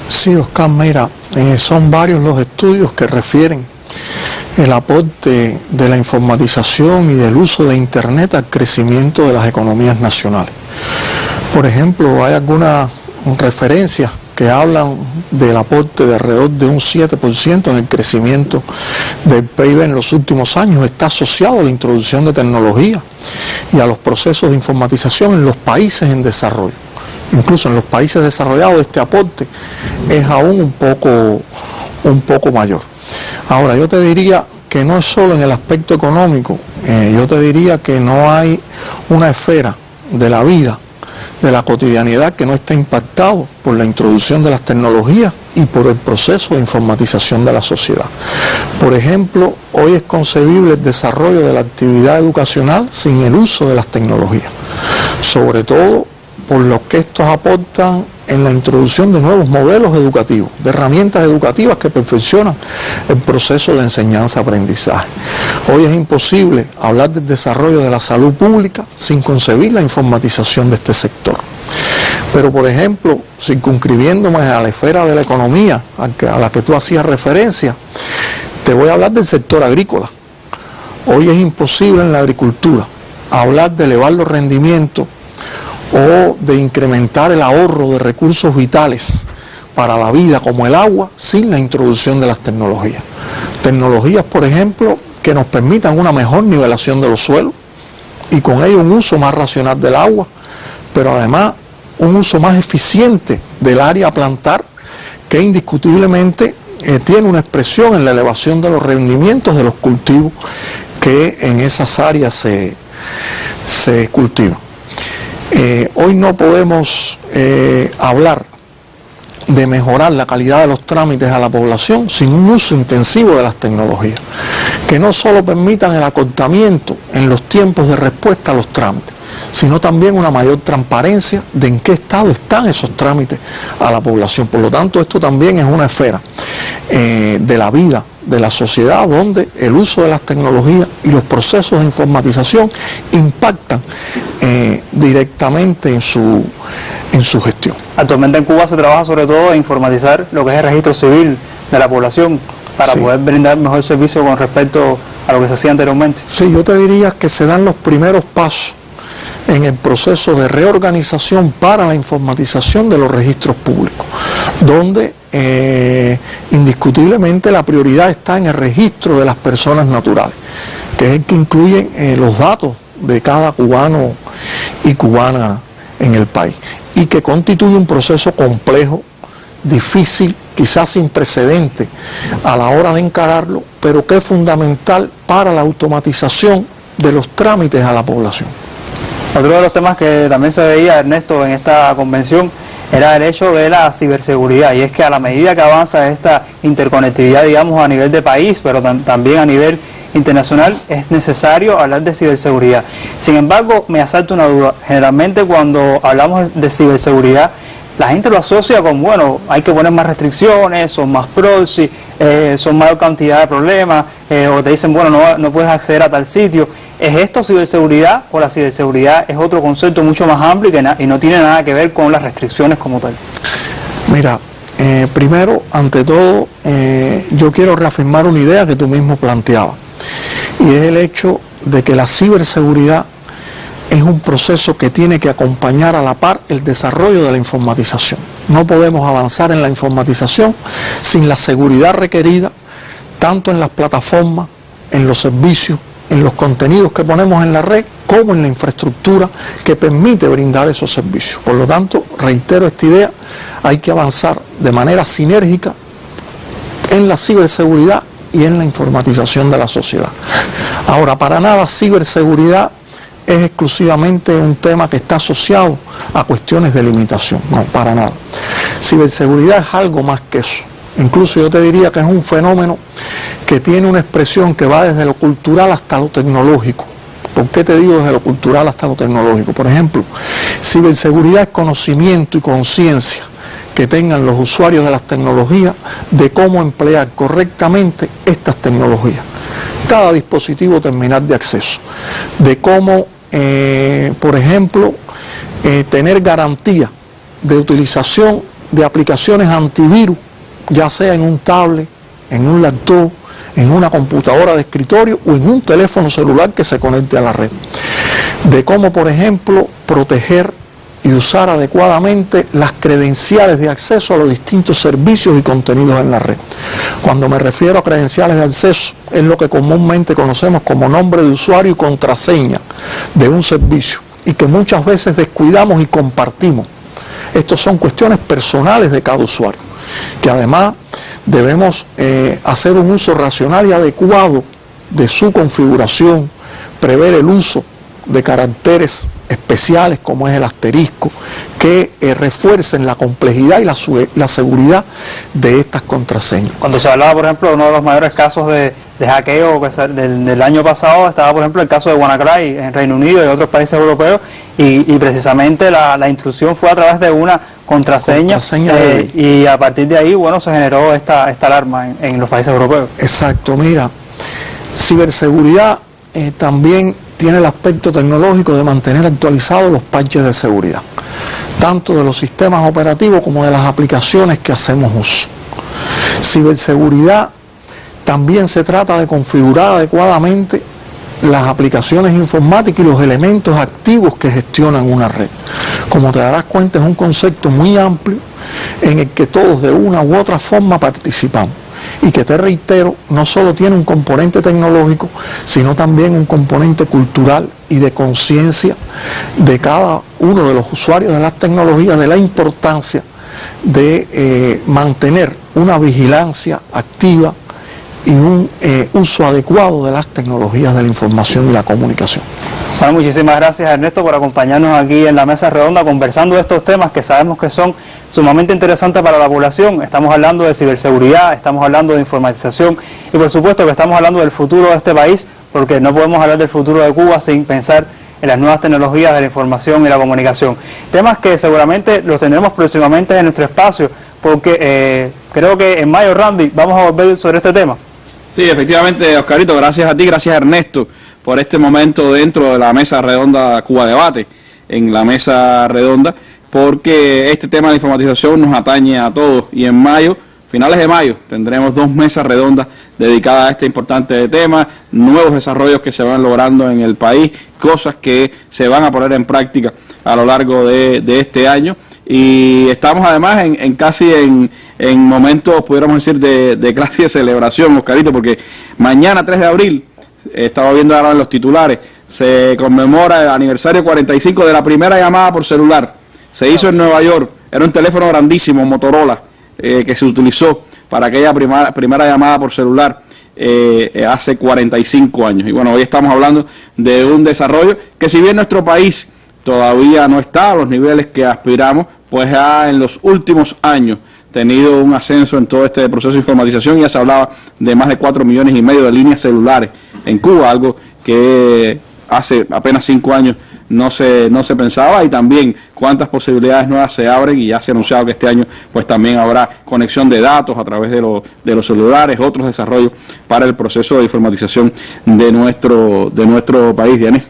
Sí, Oscar, mira, son varios los estudios que refieren el aporte de la informatización y del uso de Internet al crecimiento de las economías nacionales. Por ejemplo, hay algunas referencias que hablan del aporte de alrededor de un 7% en el crecimiento del PIB en los últimos años. Está asociado a la introducción de tecnología y a los procesos de informatización en los países en desarrollo. Incluso en los países desarrollados este aporte es aún un poco mayor. Ahora, yo te diría que no es solo en el aspecto económico, yo te diría que no hay una esfera de la vida, de la cotidianidad, que no está impactado por la introducción de las tecnologías y por el proceso de informatización de la sociedad. Por ejemplo, hoy es concebible el desarrollo de la actividad educacional sin el uso de las tecnologías, sobre todo por lo que estos aportan en la introducción de nuevos modelos educativos, de herramientas educativas que perfeccionan el proceso de enseñanza-aprendizaje. Hoy es imposible hablar del desarrollo de la salud pública sin concebir la informatización de este sector. Pero, por ejemplo, circunscribiéndome a la esfera de la economía a la que tú hacías referencia, te voy a hablar del sector agrícola. Hoy es imposible en la agricultura hablar de elevar los rendimientos o de incrementar el ahorro de recursos vitales para la vida como el agua sin la introducción de las tecnologías. Tecnologías, por ejemplo, que nos permitan una mejor nivelación de los suelos y con ello un uso más racional del agua, pero además un uso más eficiente del área a plantar, que indiscutiblemente tiene una expresión en la elevación de los rendimientos de los cultivos que en esas áreas se cultivan. Hoy no podemos hablar de mejorar la calidad de los trámites a la población sin un uso intensivo de las tecnologías, que no solo permitan el acortamiento en los tiempos de respuesta a los trámites, sino también una mayor transparencia de en qué estado están esos trámites a la población. Por lo tanto, esto también es una esfera de la vida de la sociedad donde el uso de las tecnologías y los procesos de informatización impactan directamente en su gestión. Actualmente en Cuba se trabaja sobre todo en informatizar lo que es el registro civil de la población para poder brindar mejor servicio con respecto a lo que se hacía anteriormente. Sí, yo te diría que se dan los primeros pasos en el proceso de reorganización para la informatización de los registros públicos, donde indiscutiblemente la prioridad está en el registro de las personas naturales, que es el que incluye los datos de cada cubano y cubana en el país, y que constituye un proceso complejo, difícil, quizás sin precedente a la hora de encararlo, pero que es fundamental para la automatización de los trámites a la población. Otro de los temas que también se veía, Ernesto, en esta convención era el hecho de la ciberseguridad, y es que a la medida que avanza esta interconectividad, digamos, a nivel de país, pero también a nivel internacional, es necesario hablar de ciberseguridad. Sin embargo, me asalta una duda. Generalmente cuando hablamos de ciberseguridad, la gente lo asocia con, bueno, hay que poner más restricciones, son más proxy, son mayor cantidad de problemas, o te dicen, bueno, no puedes acceder a tal sitio. ¿Es esto ciberseguridad o la ciberseguridad es otro concepto mucho más amplio y no tiene nada que ver con las restricciones como tal? Mira, primero, ante todo, yo quiero reafirmar una idea que tú mismo planteabas, y es el hecho de que la ciberseguridad es un proceso que tiene que acompañar a la par el desarrollo de la informatización. No podemos avanzar en la informatización sin la seguridad requerida, tanto en las plataformas, en los servicios, en los contenidos que ponemos en la red, como en la infraestructura que permite brindar esos servicios. Por lo tanto, reitero esta idea, hay que avanzar de manera sinérgica en la ciberseguridad y en la informatización de la sociedad. Ahora, para nada ciberseguridad es exclusivamente un tema que está asociado a cuestiones de limitación, no, para nada. Ciberseguridad es algo más que eso. Incluso yo te diría que es un fenómeno que tiene una expresión que va desde lo cultural hasta lo tecnológico. ¿Por qué te digo desde lo cultural hasta lo tecnológico? Por ejemplo, ciberseguridad es conocimiento y conciencia que tengan los usuarios de las tecnologías de cómo emplear correctamente estas tecnologías. Cada dispositivo terminal de acceso, de cómo, por ejemplo, tener garantía de utilización de aplicaciones antivirus, ya sea en un tablet, en un laptop, en una computadora de escritorio o en un teléfono celular que se conecte a la red. De cómo, por ejemplo, proteger y usar adecuadamente las credenciales de acceso a los distintos servicios y contenidos en la red. Cuando me refiero a credenciales de acceso, es lo que comúnmente conocemos como nombre de usuario y contraseña de un servicio, y que muchas veces descuidamos y compartimos. Estas son cuestiones personales de cada usuario, que además debemos hacer un uso racional y adecuado de su configuración, prever el uso de caracteres especiales como es el asterisco, que refuercen la complejidad y la seguridad de estas contraseñas. Cuando se hablaba, por ejemplo, de uno de los mayores casos de hackeo del año pasado, estaba, por ejemplo, el caso de WannaCry en Reino Unido y otros países europeos, y precisamente la intrusión fue a través de una contraseña y a partir de ahí, bueno, se generó esta alarma en los países europeos. Exacto, mira, ciberseguridad también tiene el aspecto tecnológico de mantener actualizados los parches de seguridad, tanto de los sistemas operativos como de las aplicaciones que hacemos uso. Ciberseguridad también se trata de configurar adecuadamente las aplicaciones informáticas y los elementos activos que gestionan una red. Como te darás cuenta, es un concepto muy amplio en el que todos de una u otra forma participamos, y que, te reitero, no solo tiene un componente tecnológico, sino también un componente cultural y de conciencia de cada uno de los usuarios de las tecnologías, de la importancia de mantener una vigilancia activa y un uso adecuado de las tecnologías de la información y la comunicación. Bueno, muchísimas gracias, Ernesto, por acompañarnos aquí en la mesa redonda conversando de estos temas que sabemos que son sumamente interesantes para la población. Estamos hablando de ciberseguridad, estamos hablando de informatización y por supuesto que estamos hablando del futuro de este país, porque no podemos hablar del futuro de Cuba sin pensar en las nuevas tecnologías de la información y la comunicación. Temas que seguramente los tendremos próximamente en nuestro espacio, porque creo que en mayo, Randy, vamos a volver sobre este tema. Sí, efectivamente, Oscarito, gracias a ti, gracias a Ernesto por este momento dentro de la mesa redonda Cuba Debate, en la mesa redonda, porque este tema de informatización nos atañe a todos, y en mayo, finales de mayo, tendremos 2 mesas redondas dedicadas a este importante tema, nuevos desarrollos que se van logrando en el país, cosas que se van a poner en práctica a lo largo de este año, y estamos además casi en momentos, pudiéramos decir, de clase de celebración, Oscarito, porque mañana 3 de abril, estaba viendo ahora en los titulares, se conmemora el aniversario 45 de la primera llamada por celular. Se hizo en Nueva York, era un teléfono grandísimo, Motorola, que se utilizó para aquella primera llamada por celular hace 45 años. Y bueno, hoy estamos hablando de un desarrollo que, si bien nuestro país todavía no está a los niveles que aspiramos, pues ha en los últimos años tenido un ascenso en todo este proceso de informatización. Ya se hablaba de más de 4,5 millones de líneas celulares en Cuba, algo que hace apenas 5 años no se pensaba, y también cuántas posibilidades nuevas se abren, y ya se ha anunciado que este año pues también habrá conexión de datos a través de los celulares, otros desarrollos para el proceso de informatización de nuestro país. Diane.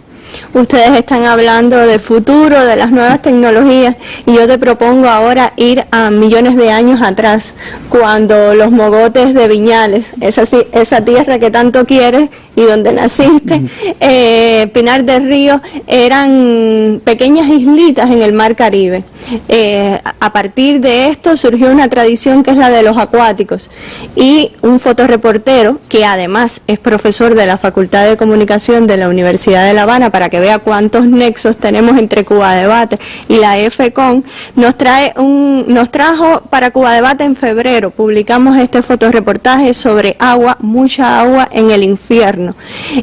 Ustedes están hablando del futuro, de las nuevas tecnologías, y yo te propongo ahora ir a millones de años atrás, cuando los mogotes de Viñales, esa tierra que tanto quieres y donde naciste, Pinar del Río, eran pequeñas islitas en el mar Caribe. A partir de esto surgió una tradición que es la de los acuáticos, y un fotoreportero, que además es profesor de la Facultad de Comunicación de la Universidad de La Habana, para que vea cuántos nexos tenemos entre Cuba Debate y la FECON, nos trajo para Cuba Debate en febrero. Publicamos este fotoreportaje sobre agua, mucha agua en el infierno.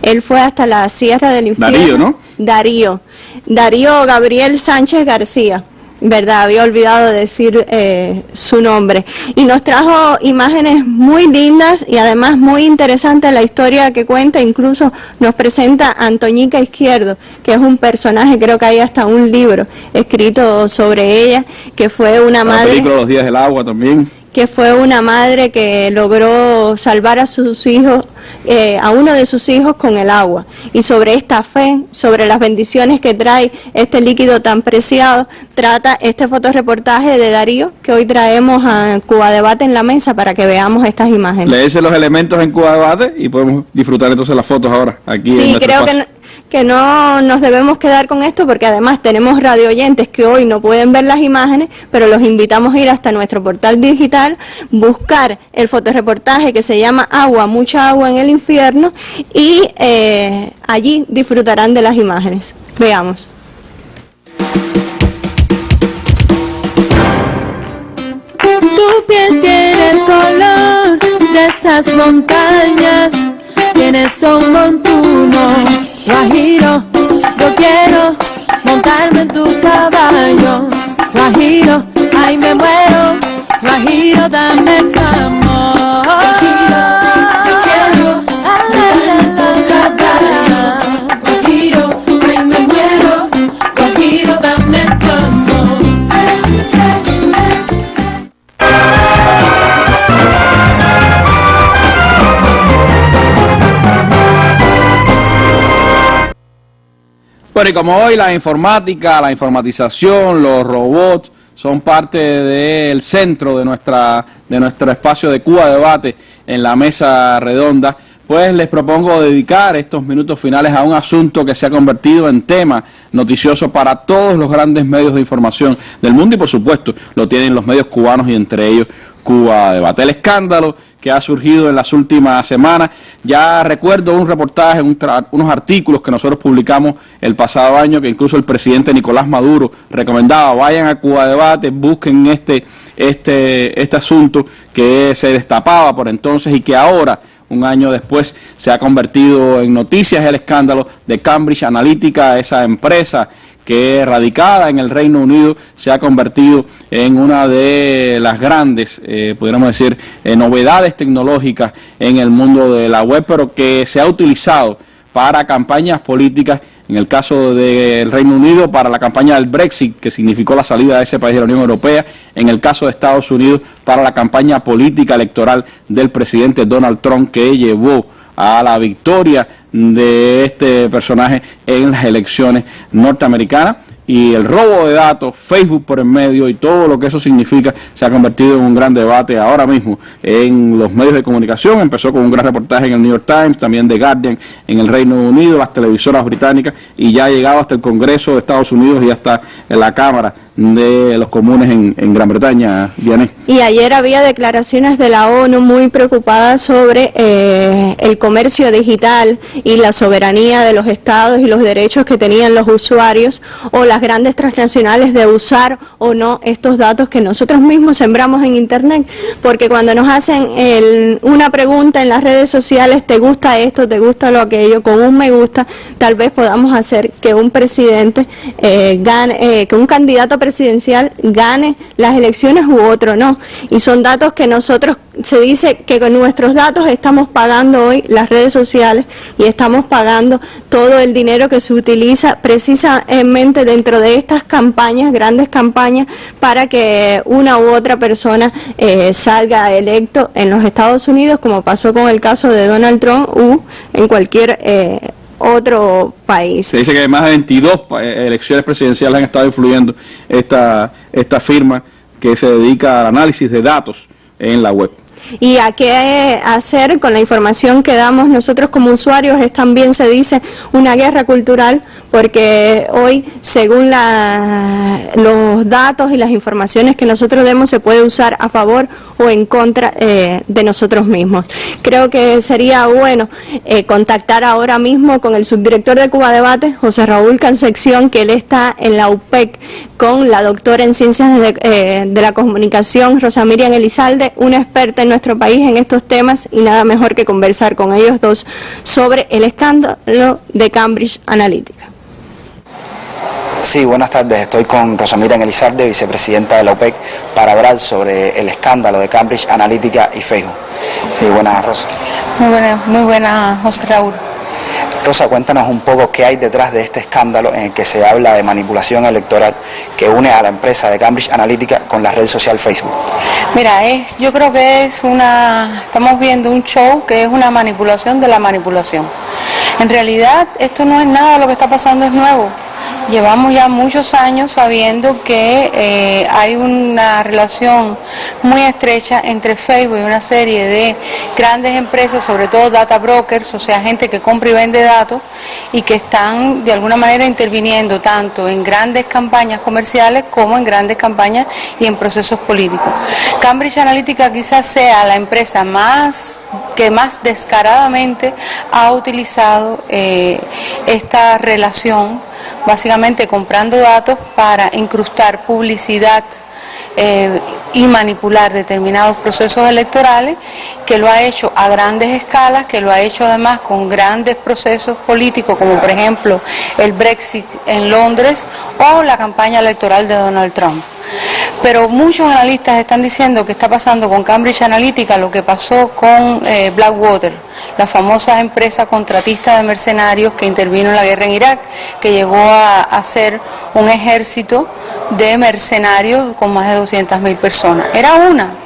Él fue hasta la Sierra del Infierno. Darío, ¿no? Darío Gabriel Sánchez García. ¿Verdad? Había olvidado decir su nombre. Y nos trajo imágenes muy lindas y además muy interesante la historia que cuenta. Incluso nos presenta a Antoñica Izquierdo, que es un personaje, creo que hay hasta un libro escrito sobre ella, que fue una madre... La película Los Días del Agua también. Que fue una madre que logró salvar a sus hijos, a uno de sus hijos con el agua. Y sobre esta fe, sobre las bendiciones que trae este líquido tan preciado, trata este fotoreportaje de Darío, que hoy traemos a Cuba Debate en la mesa para que veamos estas imágenes. Léese los elementos en Cuba Debate y podemos disfrutar entonces las fotos ahora aquí en nuestro creo espacio. Que no nos debemos quedar con esto, porque además tenemos radio oyentes que hoy no pueden ver las imágenes, pero los invitamos a ir hasta nuestro portal digital, buscar el fotoreportaje que se llama Agua, mucha agua en el infierno, y allí disfrutarán de las imágenes. Veamos. Tu piel tiene el color de esas montañas, quienes son montunos. Guajiro, yo quiero montarme en tu caballo. Guajiro, ay me muero. Guajiro, dame tu amor. Guajiro, yo quiero montarme en tu caballo. Guajiro, ay me muero. Guajiro, dame tu amor. Bueno, y como hoy la informática, la informatización, los robots son parte del centro de nuestro espacio de Cuba Debate en la mesa redonda, pues les propongo dedicar estos minutos finales a un asunto que se ha convertido en tema noticioso para todos los grandes medios de información del mundo, y por supuesto lo tienen los medios cubanos, y entre ellos Cuba Debate. El escándalo que ha surgido en las últimas semanas, ya recuerdo un reportaje, unos artículos que nosotros publicamos el pasado año, que incluso el presidente Nicolás Maduro recomendaba: vayan a Cuba Debate, busquen este asunto que se destapaba por entonces y que ahora, un año después, se ha convertido en noticias. El escándalo de Cambridge Analytica, esa empresa que, radicada en el Reino Unido, se ha convertido en una de las grandes, pudiéramos decir, novedades tecnológicas en el mundo de la web, pero que se ha utilizado para campañas políticas, en el caso del Reino Unido para la campaña del Brexit, que significó la salida de ese país de la Unión Europea, en el caso de Estados Unidos para la campaña política electoral del presidente Donald Trump, que llevó a la victoria de este personaje en las elecciones norteamericanas. Y el robo de datos, Facebook por en medio y todo lo que eso significa, se ha convertido en un gran debate ahora mismo en los medios de comunicación. Empezó con un gran reportaje en el New York Times, también The Guardian en el Reino Unido, las televisoras británicas, y ya ha llegado hasta el Congreso de Estados Unidos y hasta la Cámara de los comunes en Gran Bretaña, Vianney. Y ayer había declaraciones de la ONU muy preocupadas sobre el comercio digital y la soberanía de los estados y los derechos que tenían los usuarios o las grandes transnacionales de usar o no estos datos que nosotros mismos sembramos en Internet, porque cuando nos hacen una pregunta en las redes sociales, ¿te gusta esto, te gusta lo aquello? Con un me gusta tal vez podamos hacer que un presidente gane, que un candidato presidencial gane las elecciones u otro no. Y son datos que nosotros, se dice que con nuestros datos estamos pagando hoy las redes sociales y estamos pagando todo el dinero que se utiliza precisamente dentro de estas campañas, grandes campañas, para que una u otra persona salga electo en los Estados Unidos, como pasó con el caso de Donald Trump u en cualquier otro país. Se dice que más de 22 elecciones presidenciales han estado influyendo esta firma que se dedica al análisis de datos en la web. Y a qué hacer con la información que damos nosotros como usuarios es también, se dice, una guerra cultural, porque hoy, según los datos y las informaciones que nosotros demos, se puede usar a favor o en contra de nosotros mismos. Creo que sería bueno contactar ahora mismo con el subdirector de Cuba Debate, José Raúl Concepción, que él está en la UPEC, con la doctora en Ciencias de la Comunicación, Rosa Miriam Elizalde, una experta en nuestro país en estos temas, y nada mejor que conversar con ellos dos sobre el escándalo de Cambridge Analytica. Sí, buenas tardes. Estoy con Rosa Miriam Elizalde, vicepresidenta de la OPEC, para hablar sobre el escándalo de Cambridge Analytica y Facebook. Sí, buenas, Rosa. Muy buena, José Raúl. Rosa, cuéntanos un poco qué hay detrás de este escándalo en el que se habla de manipulación electoral que une a la empresa de Cambridge Analytica con la red social Facebook. Mira, yo creo que estamos viendo un show que es una manipulación de la manipulación. En realidad, esto no es nada, lo que está pasando es nuevo. Llevamos ya muchos años sabiendo que hay una relación muy estrecha entre Facebook y una serie de grandes empresas, sobre todo data brokers, o sea, gente que compra y vende datos y que están de alguna manera interviniendo tanto en grandes campañas comerciales como en grandes campañas y en procesos políticos. Cambridge Analytica quizás sea la empresa que más descaradamente ha utilizado esta relación, básicamente comprando datos para incrustar publicidad y manipular determinados procesos electorales, que lo ha hecho a grandes escalas, que lo ha hecho además con grandes procesos políticos, como por ejemplo el Brexit en Londres o la campaña electoral de Donald Trump. Pero muchos analistas están diciendo que está pasando con Cambridge Analytica lo que pasó con Blackwater, la famosa empresa contratista de mercenarios que intervino en la guerra en Irak, que llegó a ser un ejército de mercenarios con más de 200.000 personas. Era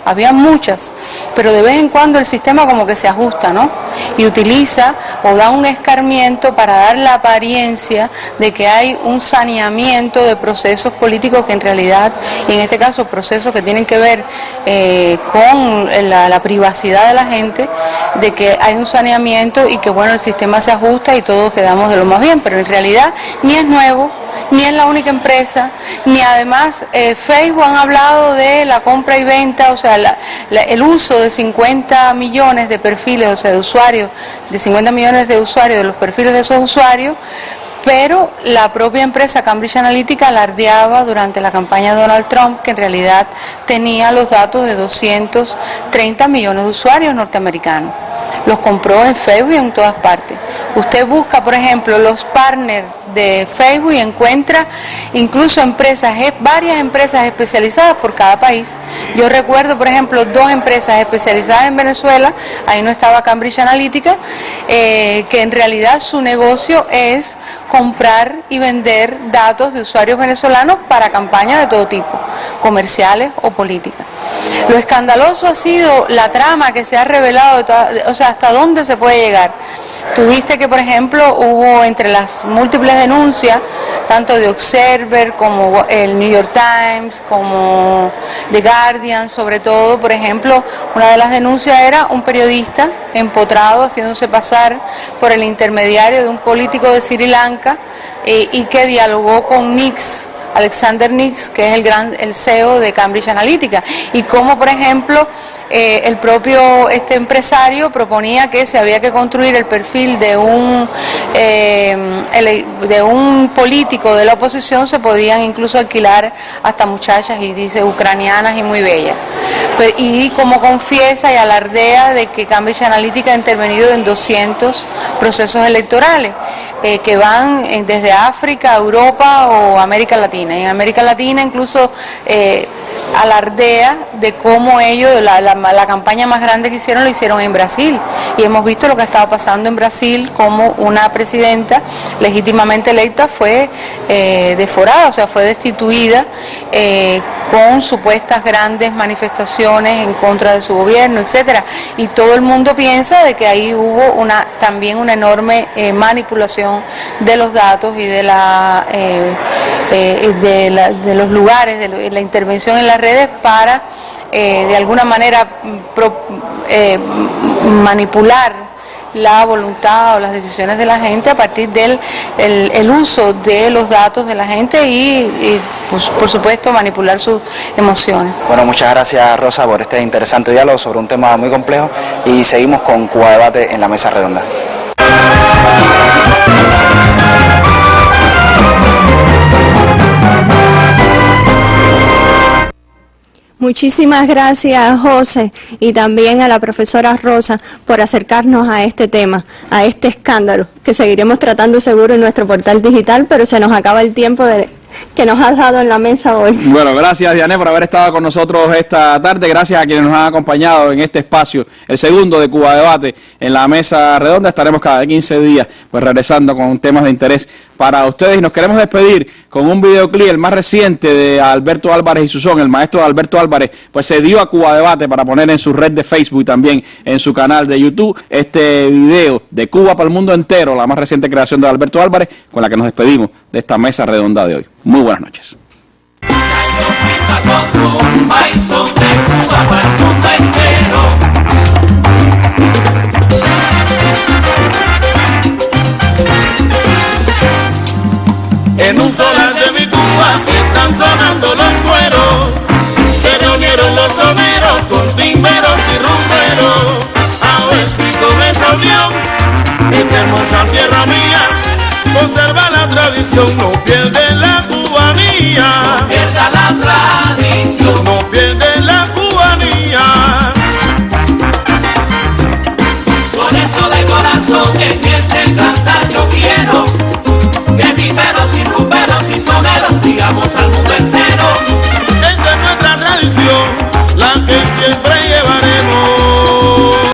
había muchas, pero de vez en cuando el sistema como que se ajusta, ¿no? Y utiliza o da un escarmiento para dar la apariencia de que hay un saneamiento de procesos políticos que en realidad, y en este caso procesos que tienen que ver con la privacidad de la gente, de que hay un saneamiento y que bueno, el sistema se ajusta y todos quedamos de lo más bien, pero en realidad ni es nuevo, ni es la única empresa, ni además Facebook han hablado de la compra y venta, o sea, el uso de 50 millones de perfiles, o sea, de usuarios, de 50 millones de usuarios, de los perfiles de esos usuarios, pero la propia empresa Cambridge Analytica alardeaba durante la campaña de Donald Trump que en realidad tenía los datos de 230 millones de usuarios norteamericanos. Los compró en Facebook y en todas partes. Usted busca, por ejemplo, los partners de Facebook y encuentra incluso varias empresas especializadas por cada país. Yo recuerdo, por ejemplo, 2 empresas especializadas en Venezuela, ahí no estaba Cambridge Analytica, que en realidad su negocio es comprar y vender datos de usuarios venezolanos para campañas de todo tipo, comerciales o políticas. Lo escandaloso ha sido la trama que se ha revelado, o sea, hasta dónde se puede llegar. Tuviste que, por ejemplo, hubo entre las múltiples denuncias, tanto de Observer como el New York Times, como The Guardian, sobre todo, por ejemplo, una de las denuncias era un periodista empotrado, haciéndose pasar por el intermediario de un político de Sri Lanka y que dialogó con Nix Alexander Nix, que es el CEO de Cambridge Analytica, y cómo, por ejemplo, el propio empresario proponía que se había que construir el perfil de un político de la oposición, se podían incluso alquilar hasta muchachas, y dice, ucranianas y muy bellas. Y como confiesa y alardea de que Cambridge Analytica ha intervenido en 200 procesos electorales que van desde África, Europa o América Latina. Y en América Latina incluso alardea de cómo ellos, la campaña más grande que hicieron, lo hicieron en Brasil, y hemos visto lo que estaba pasando en Brasil, como una presidenta legítimamente electa fue deforada, o sea, fue destituida con supuestas grandes manifestaciones en contra de su gobierno, etcétera, y todo el mundo piensa de que ahí hubo también una enorme manipulación de los datos y de los lugares, de la intervención en las redes para de alguna manera manipular la voluntad o las decisiones de la gente a partir del el uso de los datos de la gente y pues, por supuesto manipular sus emociones. Bueno, muchas gracias, Rosa, por este interesante diálogo sobre un tema muy complejo, y seguimos con Cuba Debate en la mesa redonda. Muchísimas gracias, José, y también a la profesora Rosa por acercarnos a este tema, a este escándalo, que seguiremos tratando seguro en nuestro portal digital, pero se nos acaba el tiempo que nos has dado en la mesa hoy. Bueno, gracias, Diané, por haber estado con nosotros esta tarde. Gracias a quienes nos han acompañado en este espacio, el segundo de Cuba Debate en la mesa redonda. Estaremos cada 15 días pues regresando con temas de interés para ustedes, y nos queremos despedir con un videoclip, el más reciente, de Alberto Álvarez y Susón. El maestro Alberto Álvarez pues se dio a Cuba Debate para poner en su red de Facebook y también en su canal de YouTube este video de Cuba para el mundo entero, la más reciente creación de Alberto Álvarez, con la que nos despedimos de esta mesa redonda de hoy. Muy buenas noches. En un solar de mi Cuba están sonando los cueros, se reunieron los soneros con timberos y rumberos, a ver si con esa unión esta hermosa tierra mía conserva la tradición, no pierde la cubanía, no pierda la tradición, no pierde la cubanía. Por eso de corazón en este cantar yo quiero que timberos y rumberos y soneros sigamos a